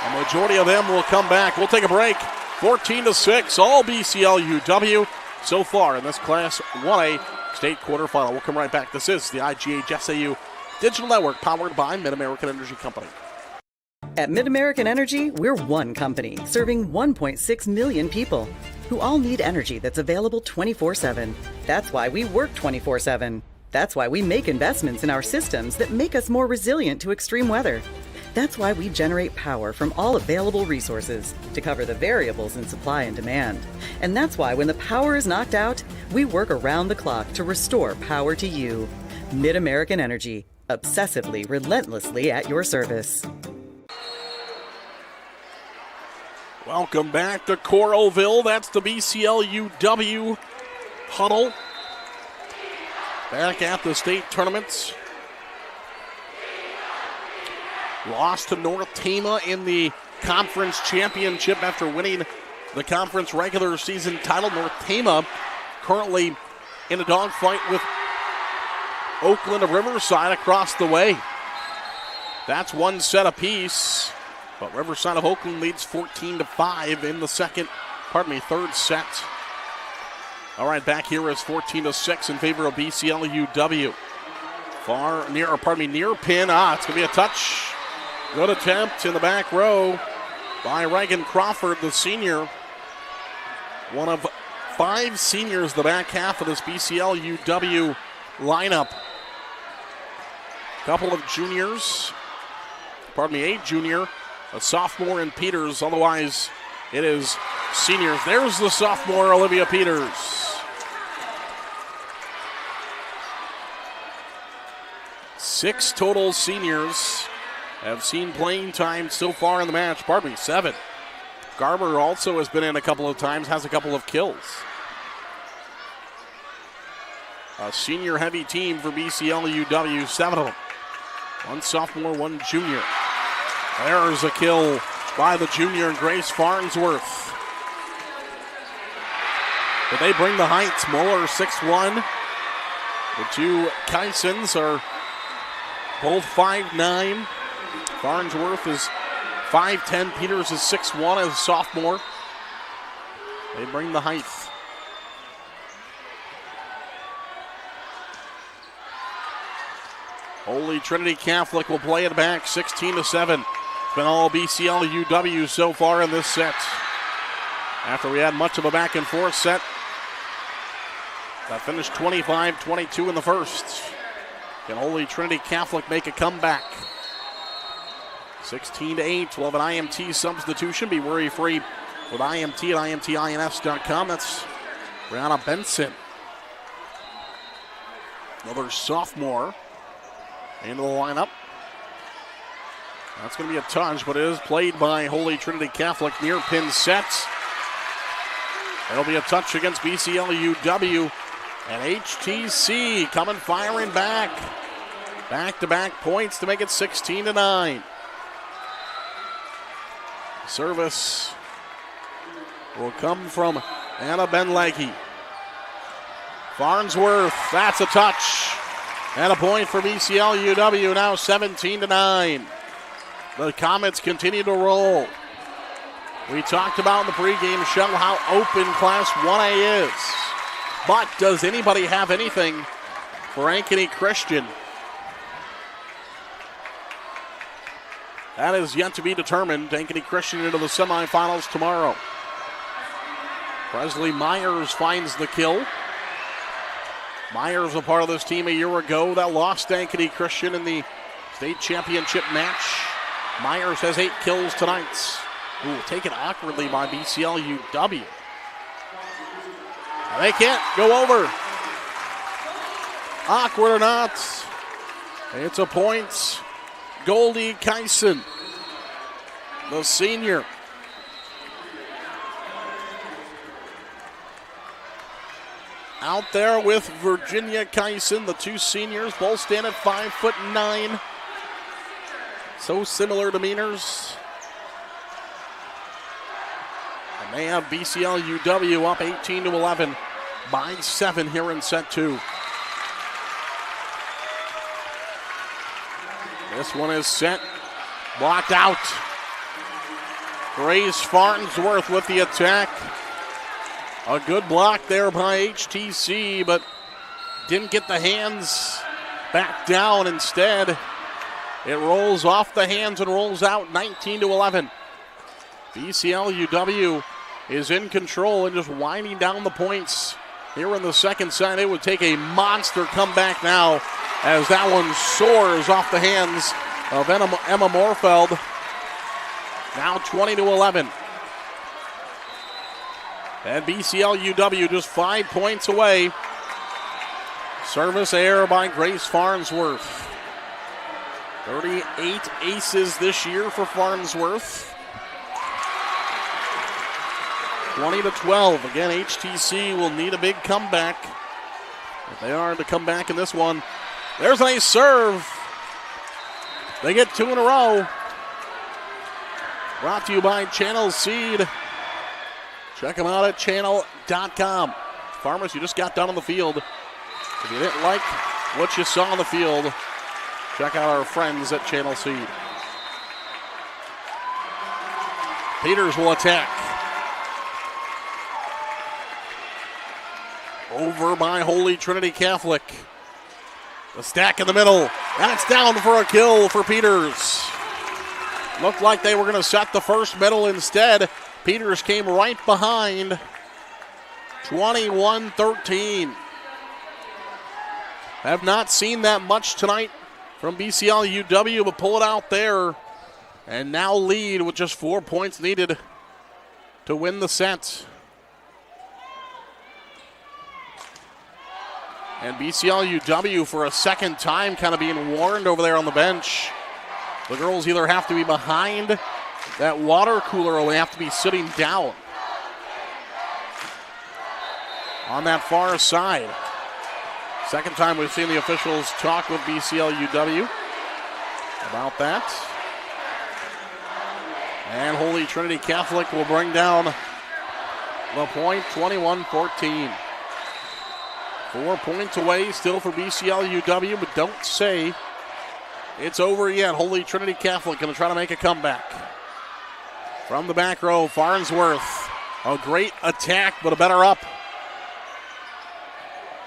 A majority of them will come back. We'll take a break. 14-6, all BCLUW so far in this Class 1A state quarterfinal. We'll come right back. This is the IGHSAU Digital Network, powered by Mid-American Energy Company. At Mid-American Energy, we're one company serving 1.6 million people who all need energy that's available 24/7. That's why we work 24/7. That's why we make investments in our systems that make us more resilient to extreme weather. That's why we generate power from all available resources to cover the variables in supply and demand. And that's why when the power is knocked out, we work around the clock to restore power to you. Mid-American Energy, obsessively, relentlessly at your service. Welcome back to Coralville. That's the BCLUW huddle. Back at the state tournaments. Lost to North Tama in the conference championship after winning the conference regular season title. North Tama currently in a dogfight with Oakland of Riverside across the way. That's one set apiece. But Riverside of Oakland leads 14-5 in the third set. All right, back here is 14-6 in favor of BCLUW. Near pin. It's going to be a touch. Good attempt in the back row by Reagan Crawford, the senior. One of 5 seniors the back half of this BCLUW lineup. Couple of juniors. A junior. A sophomore in Peters, otherwise it is seniors. There's the sophomore, Olivia Peters. Six total seniors have seen playing time so far in the match. 7. Garber also has been in a couple of times, has a couple of kills. A senior-heavy team for BCLUW, 7 of them. One sophomore, one junior. There's a kill by the junior, Grace Farnsworth. But they bring the heights. Muller 6'1". The two Kysons are both 5'9". Farnsworth is 5'10". Peters is 6'1" as a sophomore. They bring the height. Holy Trinity Catholic will play it back, 16-7. It's been all BCLUW so far in this set. After we had much of a back and forth set, that finished 25-22 in the first. Can Holy Trinity Catholic make a comeback? 16-8. We'll have an IMT substitution. Be worry-free with IMT at IMTINS.com. That's Brianna Benson. Another sophomore into the lineup. That's going to be a touch, but it is played by Holy Trinity Catholic. Near pin sets. It'll be a touch against BCLUW. And HTC coming firing back. Back-to-back points to make it 16-9. Service will come from Anna Benleggy. Farnsworth, that's a touch. And a point for BCLUW, now 17-9. The Comets continue to roll. We talked about in the pregame show how open Class 1A is. But does anybody have anything for Ankeny Christian? That is yet to be determined. Ankeny Christian into the semifinals tomorrow. Presley Myers finds the kill. Myers, a part of this team a year ago that lost Ankeny Christian in the state championship match. Myers has 8 kills tonight. Ooh, taken awkwardly by BCLUW. They can't go over. Awkward or not, it's a point. Goldie Kyson, the senior. Out there with Virginia Kyson, the two seniors, both stand at 5'9". So similar demeanors. And they have BCLUW up 18-11 by 7 here in set 2. This one is set, blocked out. Grace Farnsworth with the attack. A good block there by HTC, but didn't get the hands back down. Instead, it rolls off the hands and rolls out 19-11. BCLUW is in control and just winding down the points here in the second set. It would take a monster comeback now as that one soars off the hands of Emma Morfeld. Now 20-11. And BCLUW just 5 points away. Service error by Grace Farnsworth. 38 aces this year for Farnsworth. 20-12. Again, HTC will need a big comeback. If they are to come back in this one. There's an ace serve. They get 2 in a row. Brought to you by Channel Seed. Check them out at channel.com. Farmers, you just got done on the field. If you didn't like what you saw on the field, check out our friends at Channel Seed. Peters will attack. Over by Holy Trinity Catholic. The stack in the middle, and it's down for a kill for Peters. Looked like they were going to set the first middle instead. Peters came right behind. 21-13. Have not seen that much tonight from BCLUW, but pull it out there. And now lead with just 4 points needed to win the set. And BCLUW for a second time kind of being warned over there on the bench. The girls either have to be behind that water cooler or they have to be sitting down on that far side. Second time we've seen the officials talk with BCLUW about that. And Holy Trinity Catholic will bring down the point, 21-14. 4 points away still for BCLUW, but don't say it's over yet. Holy Trinity Catholic going to try to make a comeback. From the back row, Farnsworth. A great attack, but a better up.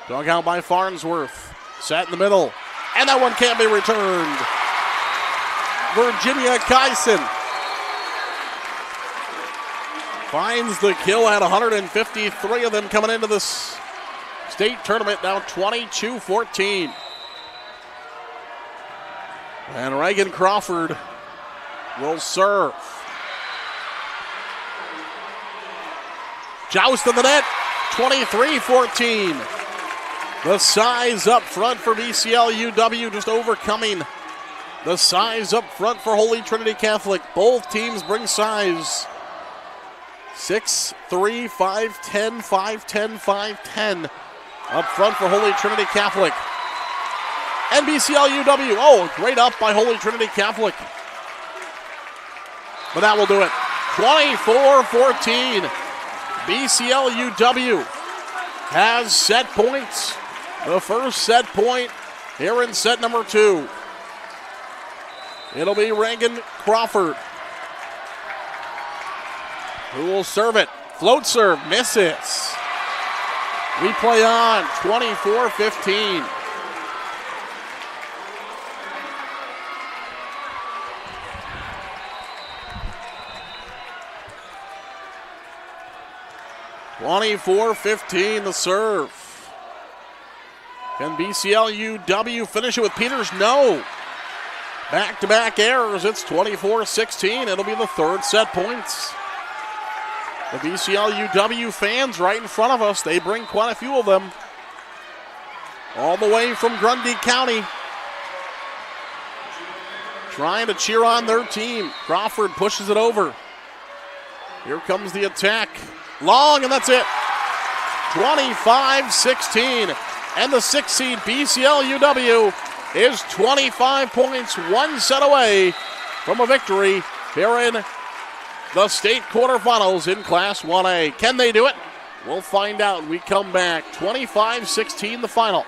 Dug out by Farnsworth. Set in the middle. And that one can't be returned. Virginia Kyson finds the kill at 153 of them coming into this state tournament, now 22-14. And Reagan Crawford will serve. Joust in the net, 23-14. The size up front for BCLUW just overcoming the size up front for Holy Trinity Catholic. Both teams bring size. 6'3", 5'10", 5'10", 5'10". Up front for Holy Trinity Catholic. And BCLUW, oh, great up by Holy Trinity Catholic. But that will do it. 24-14. BCLUW has set points. The first set point here in set number 2. It'll be Reagan Crawford who will serve it. Float serve, misses. We play on, 24-15. The serve. Can BCLUW finish it with Peters? No. Back-to-back errors. It's 24-16. It'll be the third set points. The BCLUW fans right in front of us, they bring quite a few of them. All the way from Grundy County. Trying to cheer on their team. Crawford pushes it over. Here comes the attack. Long, and that's it. 25-16. And the 6th seed BCLUW is 25 points, one set away from a victory here in the state quarterfinals in Class 1A. Can they do it? We'll find out when we come back. 25-16 the final.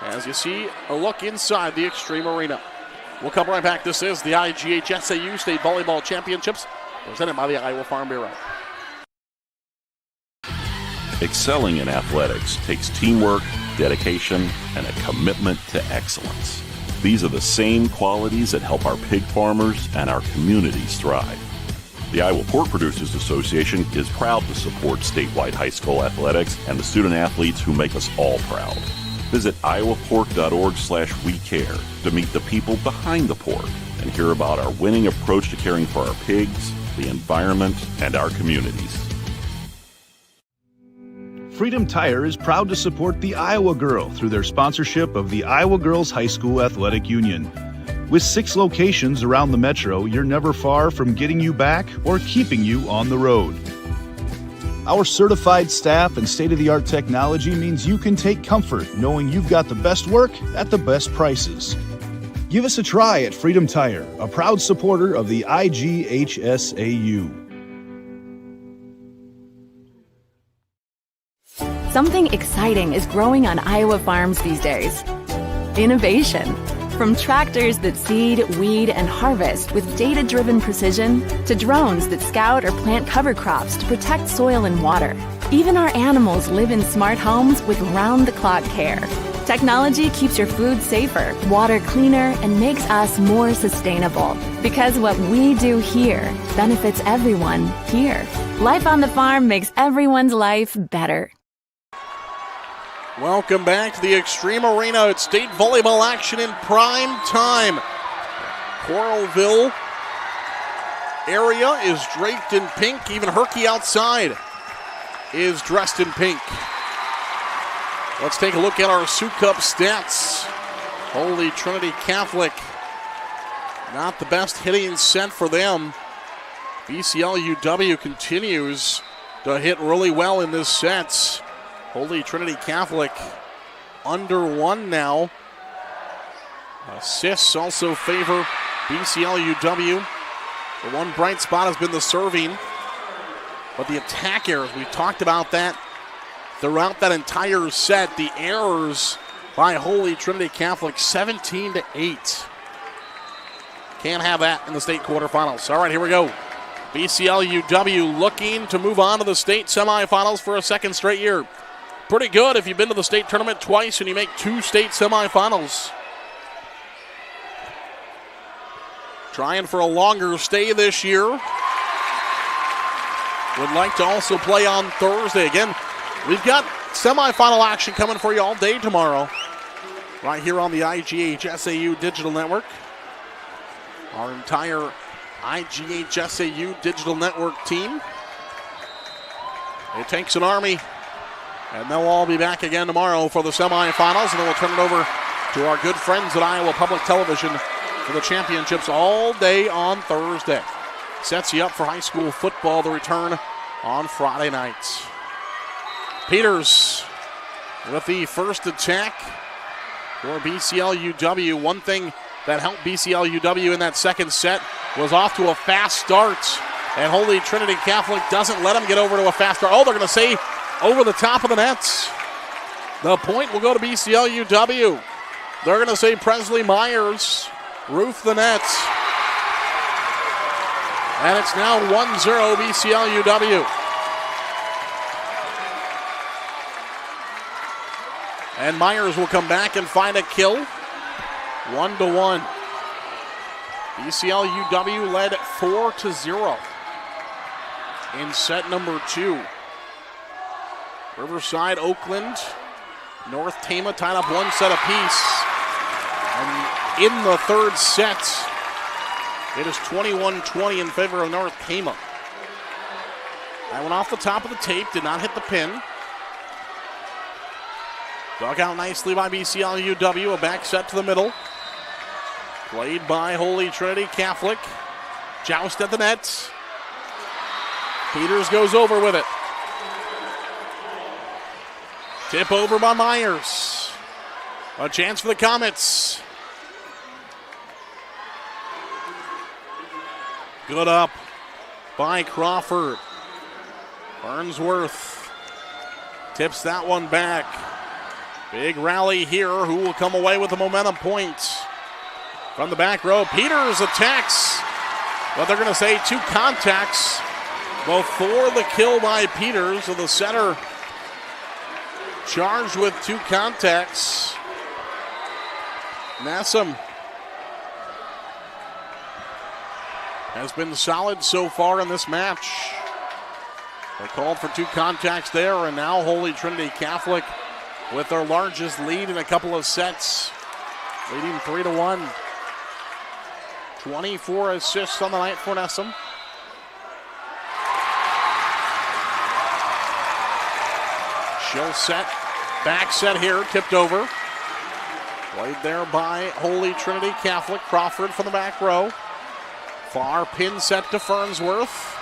As you see a look inside the Extreme Arena. We'll come right back. This is the IGHSAU State Volleyball Championships presented by the Iowa Farm Bureau. Excelling in athletics takes teamwork, dedication, and a commitment to excellence. These are the same qualities that help our pig farmers and our communities thrive. The Iowa Pork Producers Association is proud to support statewide high school athletics and the student athletes who make us all proud. Visit iowapork.org/WeCare to meet the people behind the pork and hear about our winning approach to caring for our pigs, the environment, and our communities. Freedom Tire is proud to support the Iowa Girl through their sponsorship of the Iowa Girls High School Athletic Union. With 6 locations around the metro, you're never far from getting you back or keeping you on the road. Our certified staff and state-of-the-art technology means you can take comfort knowing you've got the best work at the best prices. Give us a try at Freedom Tire, a proud supporter of the IGHSAU. Something exciting is growing on Iowa farms these days. Innovation. From tractors that seed, weed, and harvest with data-driven precision to drones that scout or plant cover crops to protect soil and water. Even our animals live in smart homes with round-the-clock care. Technology keeps your food safer, water cleaner, and makes us more sustainable. Because what we do here benefits everyone here. Life on the farm makes everyone's life better. Welcome back to the Extreme Arena. It's state volleyball action in prime time. Coralville area is draped in pink. Even Herky outside is dressed in pink. Let's take a look at our Sioux Cup stats. Holy Trinity Catholic, not the best hitting set for them. BCLUW continues to hit really well in this set. Holy Trinity Catholic under 1 now. Assists also favor BCLUW. The one bright spot has been the serving, but the attack errors, we talked about that throughout that entire set. The errors by Holy Trinity Catholic, 17-8. Can't have that in the state quarterfinals. All right, here we go. BCLUW looking to move on to the state semifinals for a second straight year. Pretty good if you've been to the state tournament twice and you make 2 state semifinals. Trying for a longer stay this year. Would like to also play on Thursday. Again, we've got semifinal action coming for you all day tomorrow. Right here on the IGHSAU Digital Network. Our entire IGHSAU Digital Network team. It takes an army. And they'll all be back again tomorrow for the semifinals. And then we'll turn it over to our good friends at Iowa Public Television for the championships all day on Thursday. Sets you up for high school football, the return on Friday nights. Peters with the first attack for BCLUW. One thing that helped BCLUW in that second set was off to a fast start. And Holy Trinity Catholic doesn't let them get over to a fast start. Oh, they're going to say over the top of the nets. The point will go to BCLUW. They're going to say Presley Myers roofed the nets. And it's now 1-0 BCLUW. And Myers will come back and find a kill. 1-1. BCLUW led 4-0 in set number 2. Riverside, Oakland, North Tama tied up 1 set apiece. And in the third set, it is 21-20 in favor of North Tama. That went off the top of the tape, did not hit the pin. Dug out nicely by BCLUW, a back set to the middle. Played by Holy Trinity Catholic. Joust at the net. Peters goes over with it. Tip over by Myers. A chance for the Comets. Good up by Crawford. Farnsworth tips that one back. Big rally here. Who will come away with the momentum point? From the back row, Peters attacks, but they're going to say 2 contacts before the kill by Peters. So the center charged with 2 contacts. Nassam has been solid so far in this match. They called for 2 contacts there, and now Holy Trinity Catholic with their largest lead in a couple of sets, leading 3-1. 24 assists on the night for Nassam. She'll set, back set here, tipped over. Played there by Holy Trinity Catholic. Crawford from the back row. Far pin set to Farnsworth.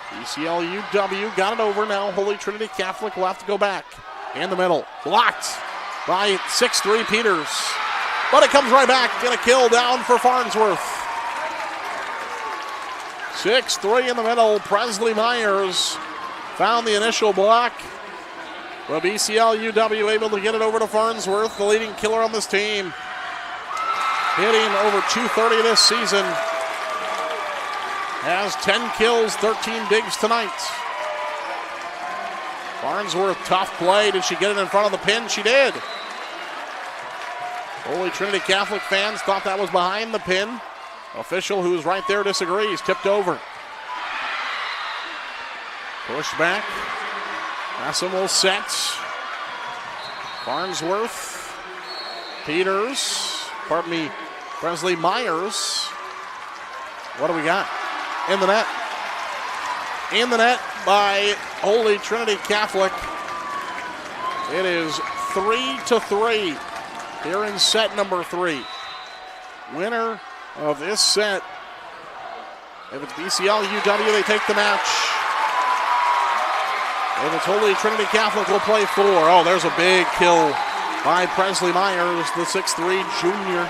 BCLUW got it over now. Holy Trinity Catholic will have to go back. In the middle, blocked by 6'3" Peters. But it comes right back, and a kill down for Farnsworth. 6'3" in the middle. Presley Myers found the initial block. But BCLUW able to get it over to Farnsworth, the leading killer on this team. Hitting over .230 this season. Has 10 kills, 13 digs tonight. Farnsworth, tough play. Did she get it in front of the pin? She did. Holy Trinity Catholic fans thought that was behind the pin. Official who's right there disagrees. Tipped over. Push back. Nassam will set. Farnsworth. Peters. Pardon me. Presley Myers. What do we got? In the net. In the net by Holy Trinity Catholic. It is 3-3 here in set number 3. Winner of this set. If it's BCLUW, they take the match. If it's Holy Trinity Catholic, will play 4. Oh, there's a big kill by Presley Myers, the 6'3" junior.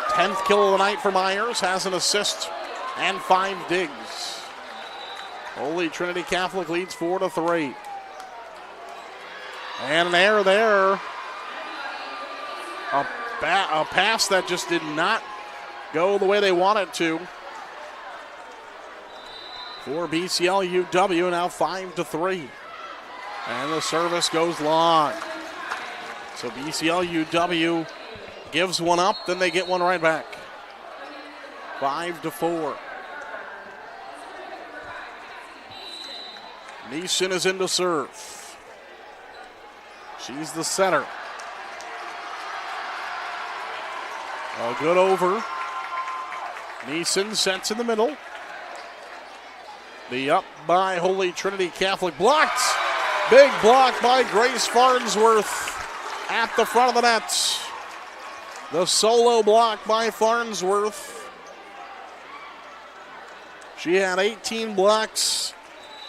10th kill of the night for Myers, has an assist and 5 digs. Holy Trinity Catholic leads 4-3. And an error there. A pass that just did not go the way they wanted to. For BCLUW, now 5-3. And the service goes long. So BCLUW gives one up, then they get one right back. 5-4. Neeson is in to serve. She's the center. A good over. Neeson sets in the middle. The up by Holy Trinity Catholic. Blocked. Big block by Grace Farnsworth at the front of the net. The solo block by Farnsworth. She had 18 blocks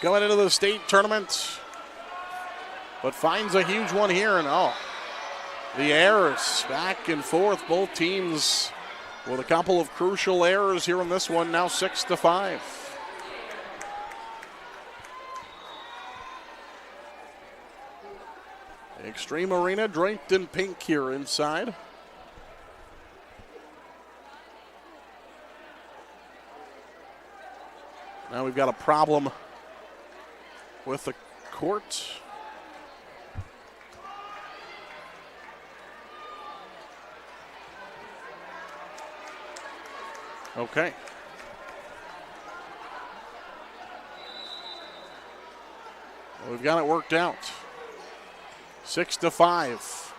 going into the state tournament, but finds a huge one here. And the errors back and forth. Both teams with a couple of crucial errors here in this one. Now 6-5. Extreme Arena draped in pink here inside. Now we've got a problem with the court. Okay. Well, we've got it worked out. 6-5.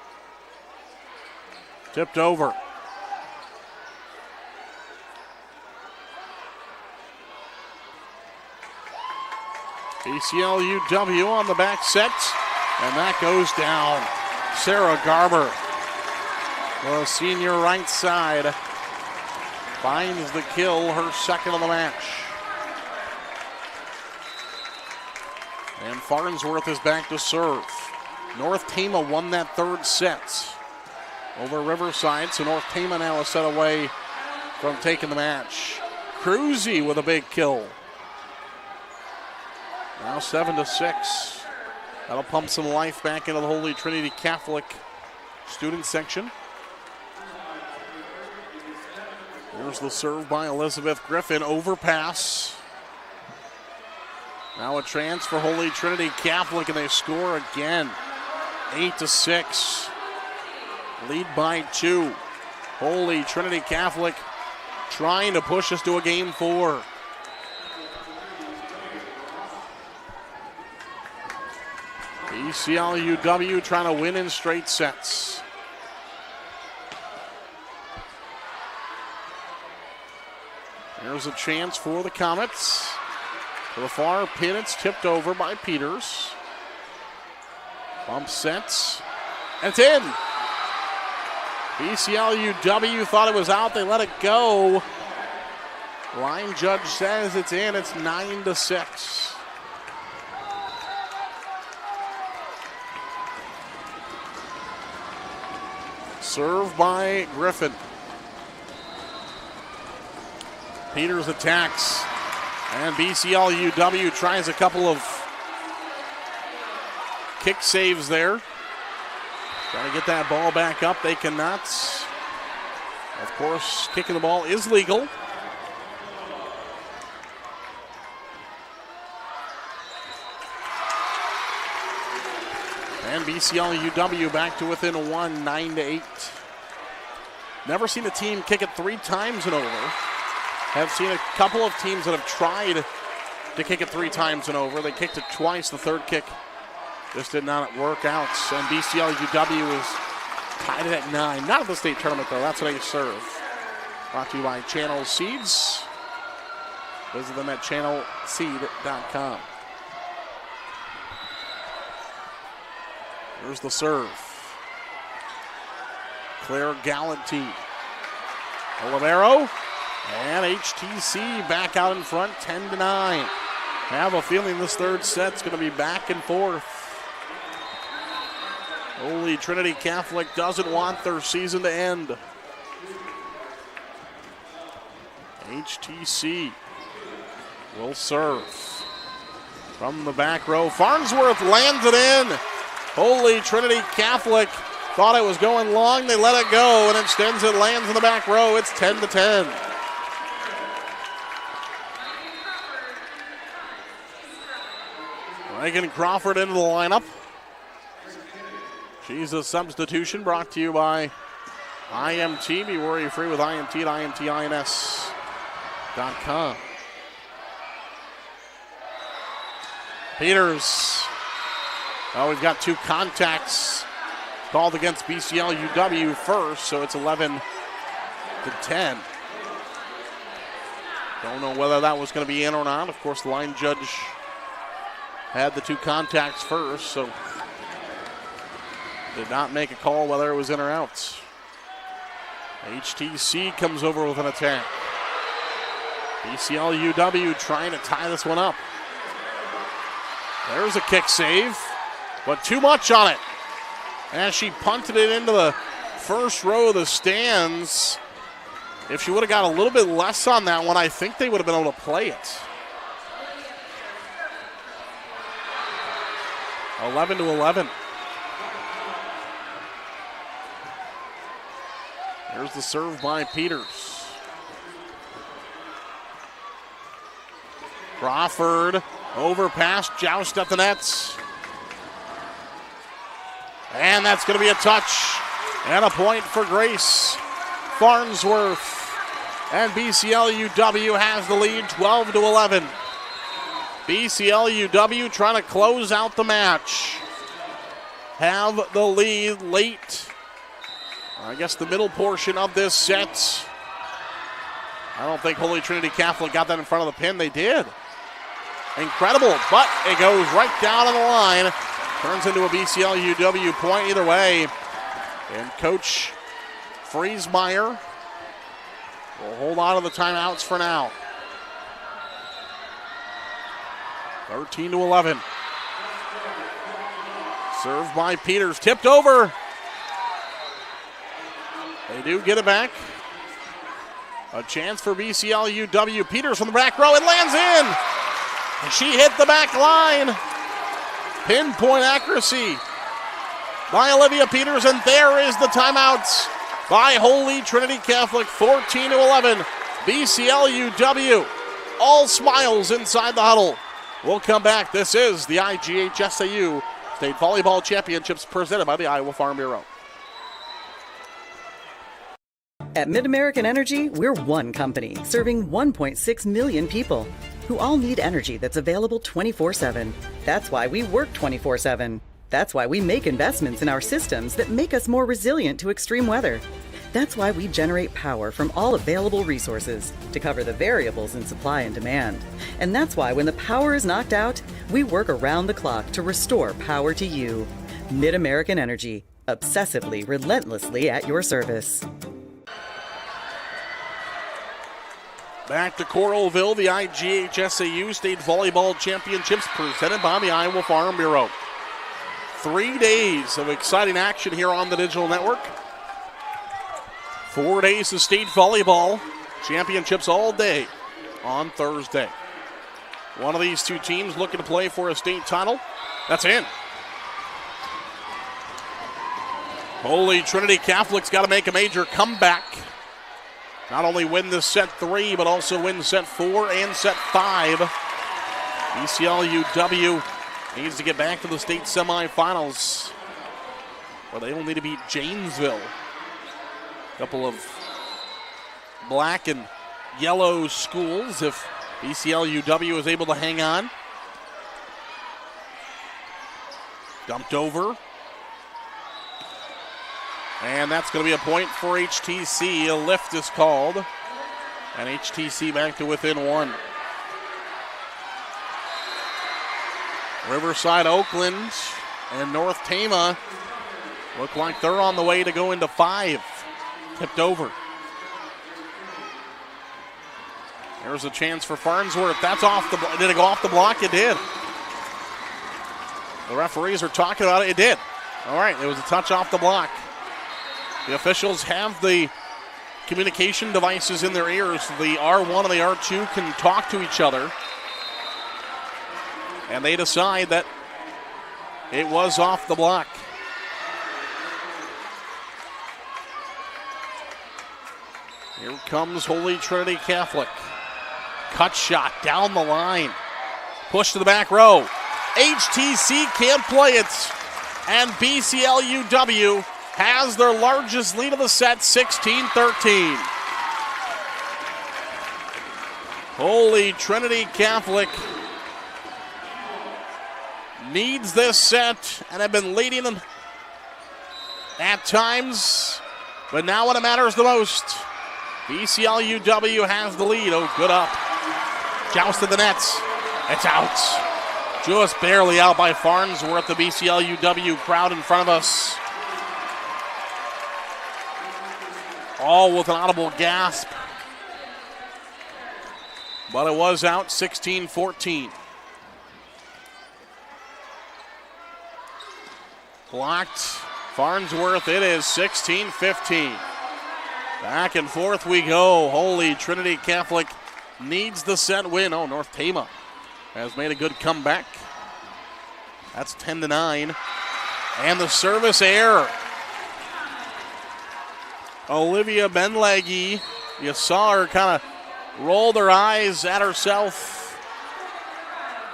Tipped over. BCLUW on the back set, and that goes down. Sarah Garber, the senior right side, finds the kill, her second of the match. And Farnsworth is back to serve. North Tama won that third set over Riverside, so North Tama now is set away from taking the match. Cruzy with a big kill. Now 7-6. That'll pump some life back into the Holy Trinity Catholic student section. There's the serve by Elizabeth Griffin. Overpass. Now a chance for Holy Trinity Catholic, and they score again. 8-6. Lead by 2. Holy Trinity Catholic trying to push us to a game 4. BCLUW trying to win in straight sets. There's a chance for the Comets. To the far pin, it's tipped over by Peters. Bump sets, and it's in. BCLUW thought it was out, they let it go. Line judge says it's in, it's 9-6. Serve by Griffin. Peters attacks, and BCLUW tries a couple of kick saves there. Trying to get that ball back up. They cannot. Of course, kicking the ball is legal. And BCLUW back to within 1, 9-8. Never seen a team kick it 3 times and over. Have seen a couple of teams that have tried to kick it 3 times and over. They kicked it twice. The third kick just did not work out. And BCLUW is tied it at 9. Not at the state tournament, though. That's what they serve. Brought to you by Channel Seeds. Visit them at channelseed.com. Here's the serve. Claire Galantine. Olivero. And HTC back out in front, 10-9. Have a feeling this third set's going to be back and forth. Holy Trinity Catholic doesn't want their season to end. HTC will serve. From the back row, Farnsworth lands it in. Holy Trinity Catholic thought it was going long. They let it go, and instead it lands in the back row. It's 10-10. Megan Crawford into the lineup. She's a substitution brought to you by IMT. Be worry-free with IMT at IMTINS.com. Peters. Oh, we've got 2 contacts called against BCLUW first, so it's 11-10. Don't know whether that was going to be in or not. Of course, the line judge had the 2 contacts first, so did not make a call whether it was in or out. HTC comes over with an attack. BCLUW trying to tie this one up. There's a kick save, but too much on it. As she punted it into the first row of the stands. If she would have got a little bit less on that one, I think they would have been able to play it. 11-11. There's the serve by Peters. Crawford, overpass, joust at the nets. And that's going to be a touch. And a point for Grace Farnsworth. And BCLUW has the lead, 12-11. BCLUW trying to close out the match. Have the lead late. I guess the middle portion of this set. I don't think Holy Trinity Catholic got that in front of the pin. They did. incredible, but it goes right down on the line. Turns into a BCLUW point either way. And Coach Friesmeyer will hold on to the timeouts for now. 13-11. Served by Peters, tipped over. They do get it back. A chance for BCLUW. Peters from the back row, it lands in. And she hit the back line. Pinpoint accuracy by Olivia Peters, and there is the timeout by Holy Trinity Catholic. 14-11. BCLUW. All smiles inside the huddle. We'll come back. This is the IGHSAU State Volleyball Championships presented by the Iowa Farm Bureau. At Mid-American Energy, we're one company serving 1.6 million people who all need energy that's available 24/7. That's why we work 24/7. That's why we make investments in our systems that make us more resilient to extreme weather. That's why we generate power from all available resources to cover the variables in supply and demand. And that's why when the power is knocked out, we work around the clock to restore power to you. Mid-American Energy, obsessively, relentlessly at your service. Back to Coralville, the IGHSAU State Volleyball Championships presented by the Iowa Farm Bureau. 3 days of exciting action here on the digital network. 4 days of state volleyball championships all day on Thursday. One of these two teams looking to play for a state title. That's in. Holy Trinity Catholic's got to make a major comeback. Not only win this set 3, but also win set 4 and set 5. BCLUW needs to get back to the state semifinals, where they will need to beat Janesville. A couple of black and yellow schools if BCLUW is able to hang on. Dumped over. And that's going to be a point for HTC. A lift is called. And HTC back to within 1. Riverside, Oakland, and North Tama look like they're on the way to go into 5. Tipped over. There's a chance for Farnsworth. That's off the block. Did it go off the block? It did. The referees are talking about it. It did. All right, it was a touch off the block. The officials have the communication devices in their ears. The R1 and the R2 can talk to each other. And they decide that it was off the block. Here comes Holy Trinity Catholic. Cut shot down the line. Push to the back row. HTC can't play it. And BCLUW has their largest lead of the set, 16-13. Holy Trinity Catholic needs this set and have been leading them at times, but now when it matters the most, BCLUW has the lead. Oh, good up. Joust to the nets. It's out. Just barely out by Farnsworth, the BCLUW crowd in front of us. All with an audible gasp. But it was out, 16-14. Blocked. Farnsworth, it is 16-15. Back and forth we go. Holy Trinity Catholic needs the set win. Oh, North Tama has made a good comeback. That's 10-9. And the service error. Olivia Benleggy, you saw her kind of roll her eyes at herself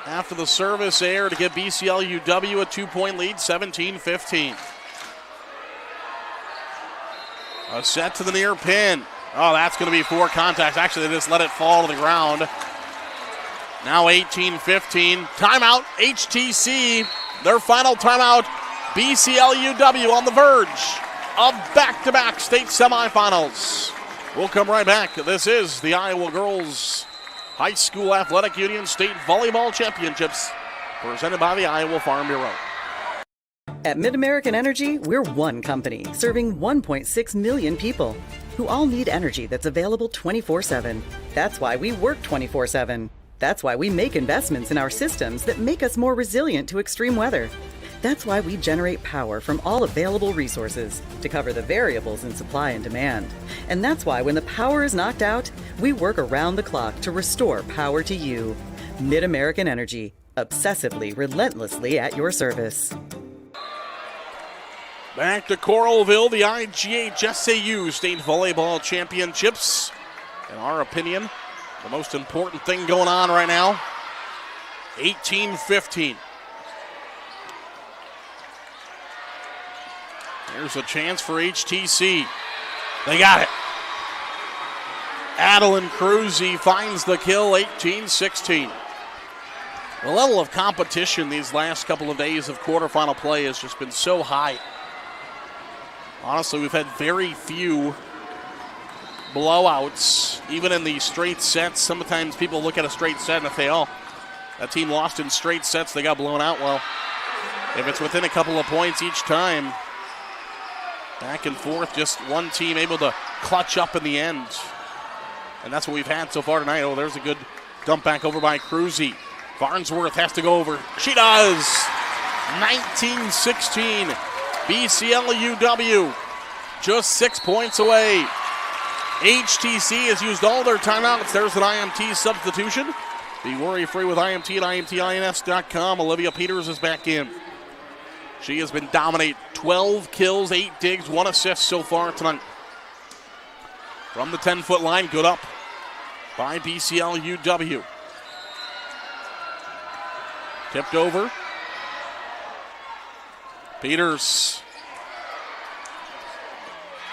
after the service error to give BCLUW a 2-point lead, 17-15. A set to the near pin. Oh, that's going to be 4 contacts. Actually, they just let it fall to the ground. Now 18-15. Timeout, HTC. Their final timeout. BCLUW on the verge of back-to-back state semifinals. We'll come right back. This is the Iowa Girls High School Athletic Union State Volleyball Championships, presented by the Iowa Farm Bureau. At MidAmerican Energy, we're one company serving 1.6 million people who all need energy that's available 24/7. That's why we work 24/7. That's why we make investments in our systems that make us more resilient to extreme weather. That's why we generate power from all available resources to cover the variables in supply and demand. And that's why when the power is knocked out, we work around the clock to restore power to you. MidAmerican Energy, obsessively, relentlessly at your service. Back to Coralville, the IGHSAU State Volleyball Championships. In our opinion, the most important thing going on right now, 18-15. Here's a chance for HTC. They got it. Adeline Cruzy finds the kill, 18-16. The level of competition these last couple of days of quarterfinal play has just been so high. Honestly, we've had very few blowouts, even in the straight sets. Sometimes people look at a straight set and say, oh, that team lost in straight sets, they got blown out. Well, if it's within a couple of points each time, back and forth, just one team able to clutch up in the end. And that's what we've had so far tonight. Oh, there's a good dump back over by Cruzy. Farnsworth has to go over. She does! 19-16. BCLUW just 6 points away. HTC has used all their timeouts. There's an IMT substitution. Be worry-free with IMT at IMTINS.com. Olivia Peters is back in. She has been dominant. 12 kills, 8 digs, 1 assist so far tonight. From the 10-foot line, good up by BCLUW. Tipped over. Peters.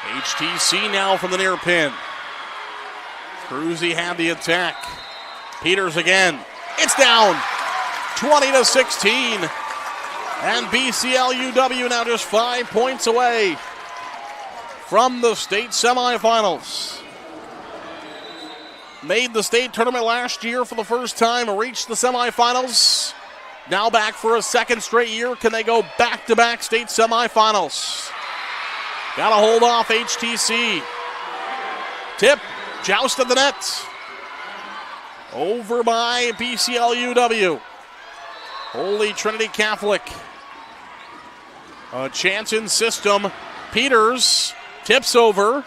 HTC now from the near pin. Cruzy had the attack. Peters again. It's down. 20-16. And BCLUW now just 5 points away from the state semifinals. Made the state tournament last year for the first time, reached the semifinals. Now back for a second straight year. Can they go back-to-back state semifinals? Got to hold off HTC. Tip, joust at the net. Over by BCLUW. Holy Trinity Catholic. A chance in system. Peters tips over.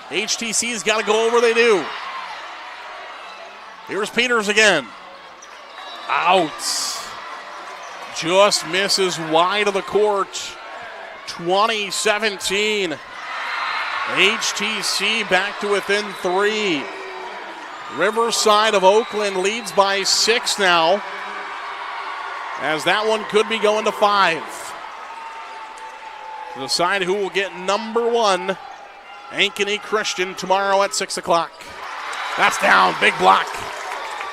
HTC's got to go over, they do. Here's Peters again. Out. Just misses wide of the court. 20-17. HTC back to within 3. Riverside of Oakland leads by 6 now, as that one could be going to 5. To decide who will get number 1, Ankeny Christian, tomorrow at 6 o'clock. That's down, big block.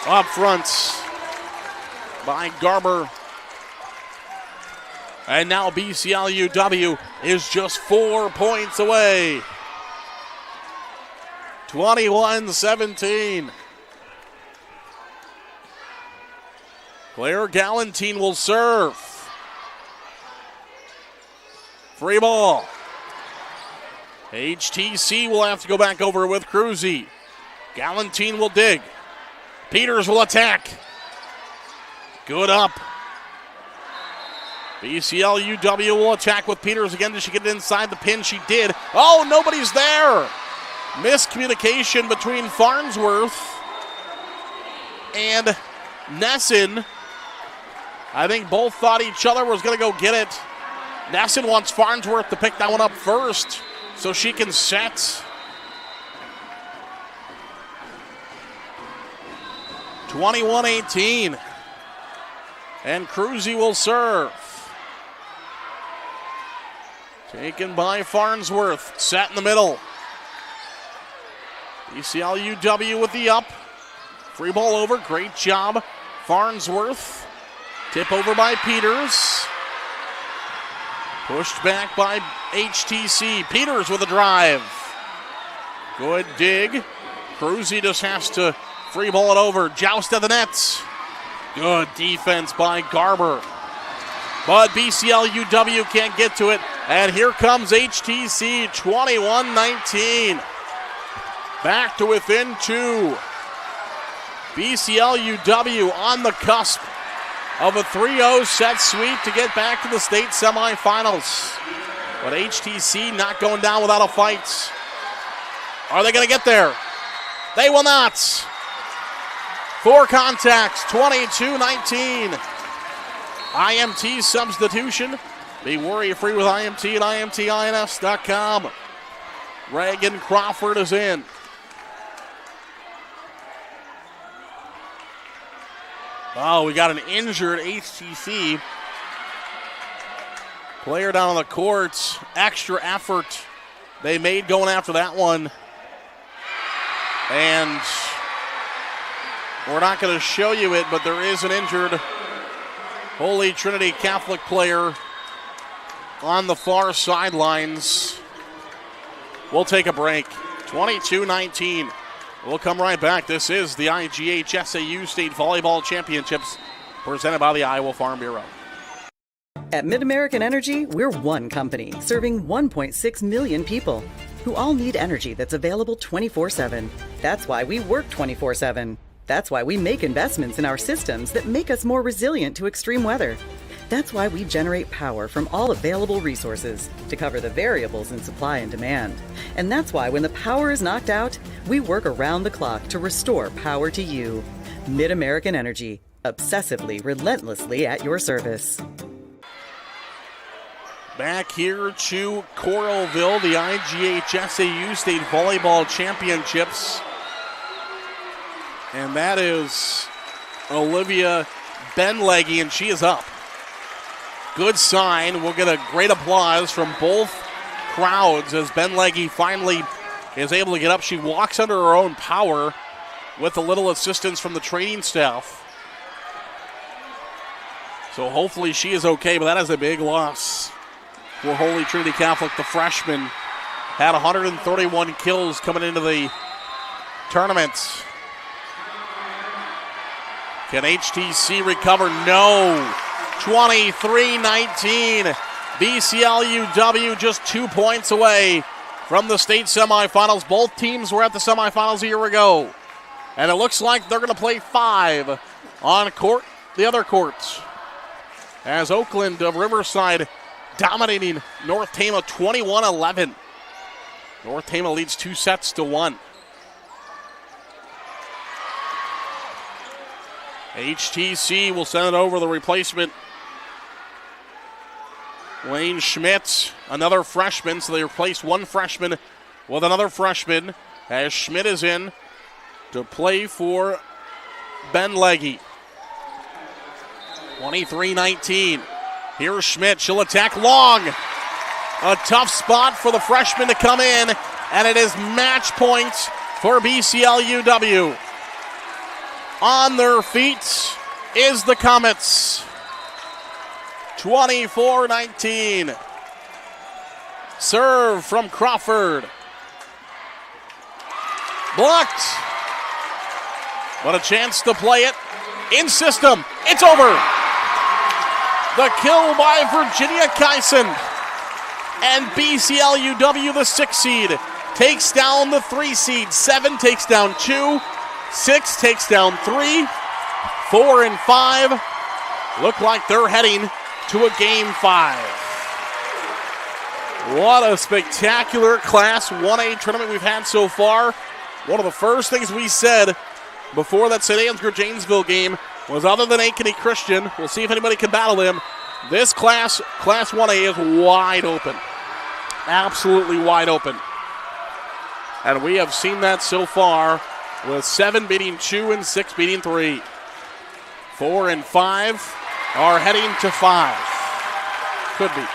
Up front by Garber. And now BCLUW is just 4 points away. 21-17. Claire Galantine will serve. Free ball. HTC will have to go back over with Cruzy. Galantine will dig. Peters will attack. Good up. BCLUW will attack with Peters again. Did she get it inside the pin? She did. Oh, nobody's there. Miscommunication between Farnsworth and Nesson. I think both thought each other was going to go get it. Nesson wants Farnsworth to pick that one up first so she can set. 21-18. And Cruzy will serve. Taken by Farnsworth. Set in the middle. BCLUW with the up. Free ball over. Great job. Farnsworth. Tip over by Peters. Pushed back by HTC. Peters with a drive. Good dig. Cruzy just has to free ball it over. Joust at the nets. Good defense by Garber. But BCLUW can't get to it. And here comes HTC, 21-19. Back to within 2. BCLUW on the cusp of a 3-0 set sweep to get back to the state semifinals. But HTC not going down without a fight. Are they going to get there? They will not. 4 contacts, 22-19. IMT substitution. Be worry-free with IMT at IMTINS.com. Reagan Crawford is in. Oh, we got an injured HTC player down on the court. Extra effort they made going after that one. And we're not going to show you it, but there is an injured Holy Trinity Catholic player on the far sidelines. We'll take a break. 22-19. We'll come right back. This is the IGHSAU State Volleyball Championships presented by the Iowa Farm Bureau. At MidAmerican Energy, we're one company serving 1.6 million people who all need energy that's available 24/7. That's why we work 24/7. That's why we make investments in our systems that make us more resilient to extreme weather. That's why we generate power from all available resources to cover the variables in supply and demand. And that's why when the power is knocked out, we work around the clock to restore power to you. MidAmerican Energy, obsessively, relentlessly at your service. Back here to Coralville, the IGHSAU State Volleyball Championships. And that is Olivia Benleggy, and she is up. Good sign. We'll get a great applause from both crowds as Benleggy finally is able to get up. She walks under her own power with a little assistance from the training staff. So hopefully she is okay, but that is a big loss for Holy Trinity Catholic. The freshman had 131 kills coming into the tournament. Can HTC recover? No. 23-19. BCLUW just 2 points away from the state semifinals. Both teams were at the semifinals a year ago. And it looks like they're going to play 5 on court, the other courts. As Oakland of Riverside dominating North Tama 21-11. North Tama leads 2-1. HTC will send it over the replacement. Wayne Schmidt, another freshman, so they replaced one freshman with another freshman as Schmidt is in to play for Benleggy. 23-19. Here's Schmidt. She'll attack long. A tough spot for the freshman to come in, and it is match points for BCLUW. On their feet is the Comets. 24-19. Serve from Crawford. Blocked. But a chance to play it in system. It's over. The kill by Virginia Kyson. And BCLUW, the 6 seed, takes down the 3 seed. 7 takes down 2. 6 takes down 3. 4 and 5 look like they're heading to a game 5. What a spectacular Class 1A tournament we've had so far. One of the first things we said before that St. Ansgar-Janesville game was, other than Ankeny Christian, we'll see if anybody can battle them. This Class 1A is wide open. Absolutely wide open. And we have seen that so far, with 7 beating 2 and 6 beating 3. 4 and 5 are heading to 5. Could be.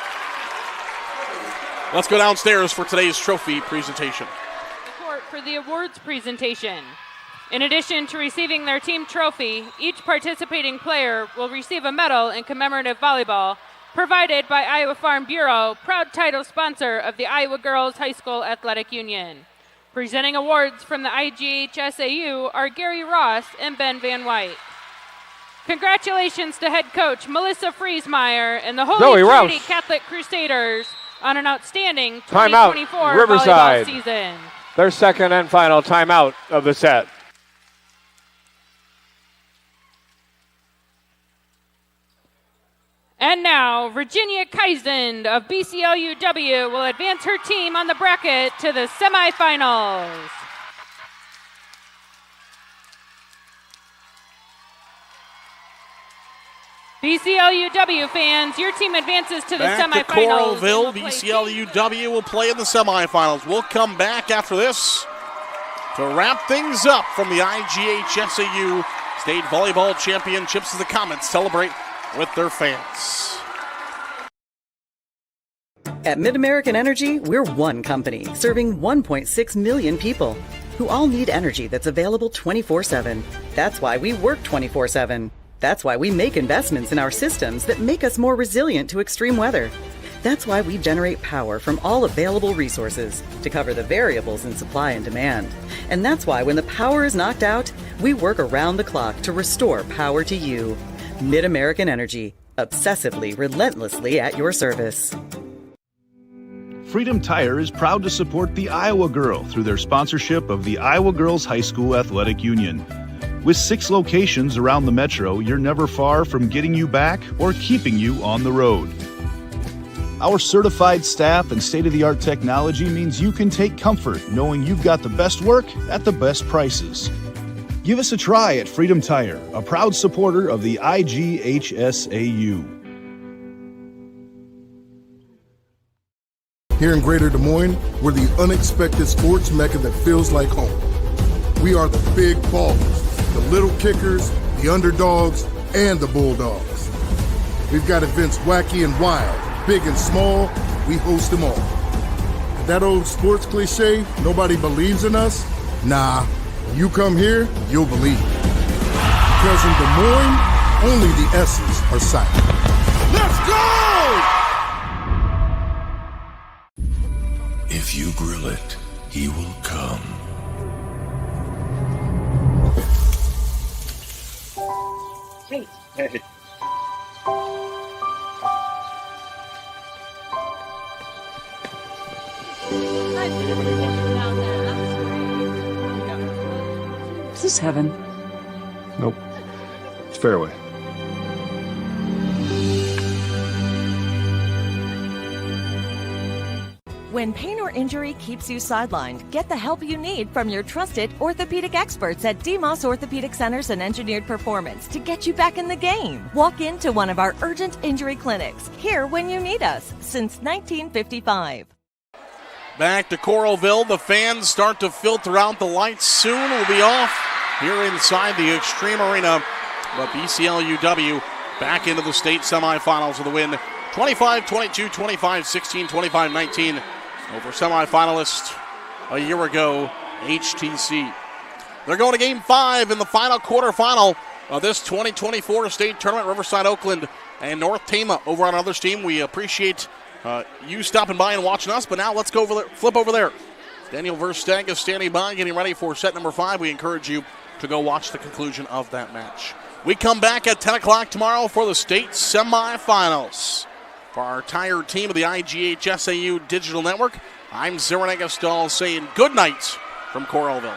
Let's go downstairs for today's trophy presentation. Court for the awards presentation. In addition to receiving their team trophy, each participating player will receive a medal in commemorative volleyball provided by Iowa Farm Bureau, proud title sponsor of the Iowa Girls High School Athletic Union. Presenting awards from the IGHSAU are Gary Ross and Ben Van White. Congratulations to head coach Melissa Friesmeyer and the Holy Trinity Catholic Crusaders on an outstanding 2024 Riverside. volleyball season. Their second and final timeout of the set. And now, Virginia Kaisen of BCLUW will advance her team on the bracket to the semifinals. BCLUW fans, your team advances to the semifinals. Back to Coralville, BCLUW will play in the semifinals. We'll come back after this to wrap things up from the IGHSAU State Volleyball Championships as the Comets celebrate with their fans. At Mid-American Energy, we're one company serving 1.6 million people who all need energy that's available 24/7. That's why we work 24/7. That's why we make investments in our systems that make us more resilient to extreme weather. That's why we generate power from all available resources to cover the variables in supply and demand. And that's why when the power is knocked out, we work around the clock to restore power to you. Mid-American Energy, obsessively, relentlessly at your service. Freedom Tire is proud to support the Iowa Girl through their sponsorship of the Iowa Girls High School Athletic Union. With 6 locations around the metro, you're never far from getting you back or keeping you on the road. Our certified staff and state-of-the-art technology means you can take comfort knowing you've got the best work at the best prices. Give us a try at Freedom Tire, a proud supporter of the IGHSAU. Here in Greater Des Moines, we're the unexpected sports mecca that feels like home. We are the big ballers, the little kickers, the underdogs, and the bulldogs. We've got events wacky and wild, big and small, we host them all. That old sports cliche, nobody believes in us? Nah, when you come here, you'll believe. Because in Des Moines, only the S's are silent. Let's go! If you grill it, he will come. Hey. Is this heaven? Nope. It's fairway. When pain or injury keeps you sidelined, get the help you need from your trusted orthopedic experts at DeMoss Orthopedic Centers and Engineered Performance to get you back in the game. Walk into one of our urgent injury clinics, here when you need us, since 1955. Back to Coralville, the fans start to filter out. The lights soon will be off here inside the Extreme Arena. But BCLUW back into the state semifinals with a win 25-22, 25-16, 25-19 over semifinalist a year ago, HTC. They're going to Game 5 in the final quarterfinal of this 2024 state tournament. Riverside, Oakland, and North Tama over on another team. We appreciate you stopping by and watching us, but now let's go over there, flip over there. Daniel Versteg is standing by, getting ready for set number 5. We encourage you to go watch the conclusion of that match. We come back at 10 o'clock tomorrow for the state semifinals. For our entire team of the IGHSAU Digital Network, I'm Zeron Eggestal saying good night from Coralville.